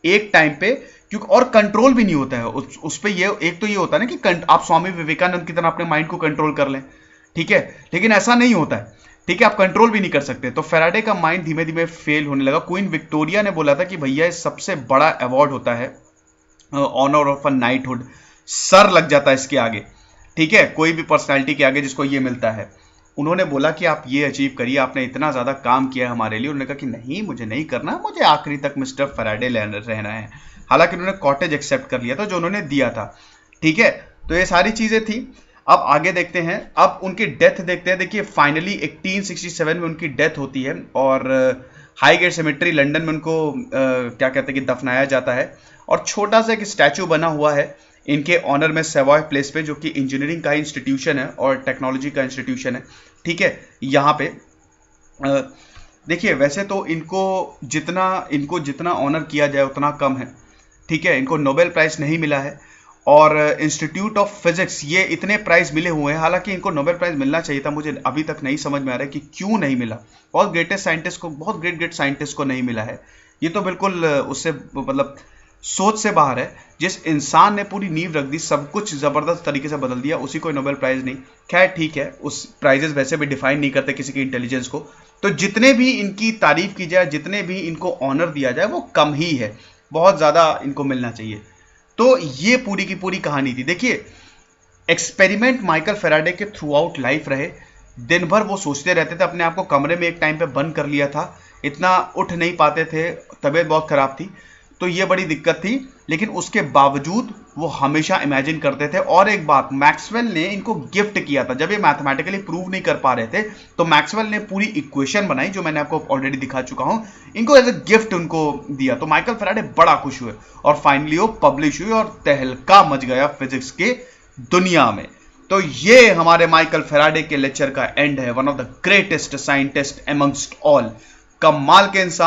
एक टाइम पे, क्योंकि और कंट्रोल भी नहीं होता है उस पे। ये एक तो ये होता है ना कि आप स्वामी विवेकानंद की तरह अपने माइंड को कंट्रोल कर लें, ठीक है, लेकिन ऐसा नहीं होता है। ठीक है, आप कंट्रोल भी नहीं कर सकते। तो फैराडे का माइंड धीमे धीमे फेल होने लगा। क्वीन विक्टोरिया ने बोला था कि भैया, सबसे बड़ा अवार्ड होता है honour of a knighthood, sir लग जाता है इसके आगे। ठीक है, कोई भी पर्सनालिटी के आगे जिसको ये मिलता है। उन्होंने बोला कि आप ये अचीव करिए, आपने इतना ज्यादा काम किया है हमारे लिए। उन्होंने कहा कि नहीं, मुझे नहीं करना, मुझे आखिरी तक मिस्टर फैराडे रहना है। हालांकि उन्होंने कॉटेज एक्सेप्ट कर लिया था जो उन्होंने दिया था। ठीक है, तो ये सारी चीजें थी। अब आगे देखते हैं, अब उनकी डेथ देखते हैं। देखिए, फाइनली 1867 में उनकी डेथ होती है और हाईगेट सेमेट्री लंदन में उनको क्या कहते हैं कि दफनाया जाता है। और छोटा सा एक स्टैचू बना हुआ है इनके ऑनर में सेवॉय प्लेस पे, जो कि इंजीनियरिंग का इंस्टीट्यूशन है और टेक्नोलॉजी का इंस्टीट्यूशन है। ठीक है, यहाँ पे देखिए, वैसे तो इनको जितना ऑनर किया जाए उतना कम है। ठीक है, इनको नोबेल प्राइज नहीं मिला है और इंस्टीट्यूट ऑफ फिजिक्स ये इतने प्राइज मिले हुए हैं। हालांकि इनको नोबेल प्राइज मिलना चाहिए था, मुझे अभी तक नहीं समझ में आ रहा है कि क्यों नहीं मिला। बहुत ग्रेटेस्ट साइंटिस्ट को, बहुत ग्रेट साइंटिस्ट को नहीं मिला है। ये तो बिल्कुल उससे मतलब सोच से बाहर है। जिस इंसान ने पूरी नींव रख दी, सब कुछ जबरदस्त तरीके से बदल दिया, उसी को नोबेल प्राइज नहीं। खैर ठीक है, उस प्राइजेस वैसे भी डिफाइन नहीं करते किसी की इंटेलिजेंस को। तो जितने भी इनकी तारीफ की जाए, जितने भी इनको ऑनर दिया जाए, वो कम ही है, बहुत ज्यादा इनको मिलना चाहिए। तो ये पूरी की पूरी कहानी थी। देखिए, एक्सपेरिमेंट माइकल फैराडे के थ्रू आउट लाइफ रहे। दिन भर वो सोचते रहते थे, अपने आप को कमरे में एक टाइम पे बंद कर लिया था, इतना उठ नहीं पाते थे, तबीयत बहुत खराब थी, तो ये बड़ी दिक्कत थी। लेकिन उसके बावजूद वो हमेशा इमेजिन करते थे। और एक बात, मैक्सवेल ने इनको गिफ्ट किया था। जब ये मैथमेटिकली प्रूव नहीं कर पा रहे थे तो मैक्सवेल ने पूरी इक्वेशन बनाई, जो मैंने आपको ऑलरेडी दिखा चुका हूं, इनको एज ए गिफ्ट उनको दिया। तो माइकल फैराडे बड़ा खुश हुए और फाइनली वो पब्लिश हुई और तहलका मच गया फिजिक्स के दुनिया में। तो ये हमारे माइकल फैराडे के लेक्चर का एंड है। One of the greatest scientist amongst all, कमाल के इंसान।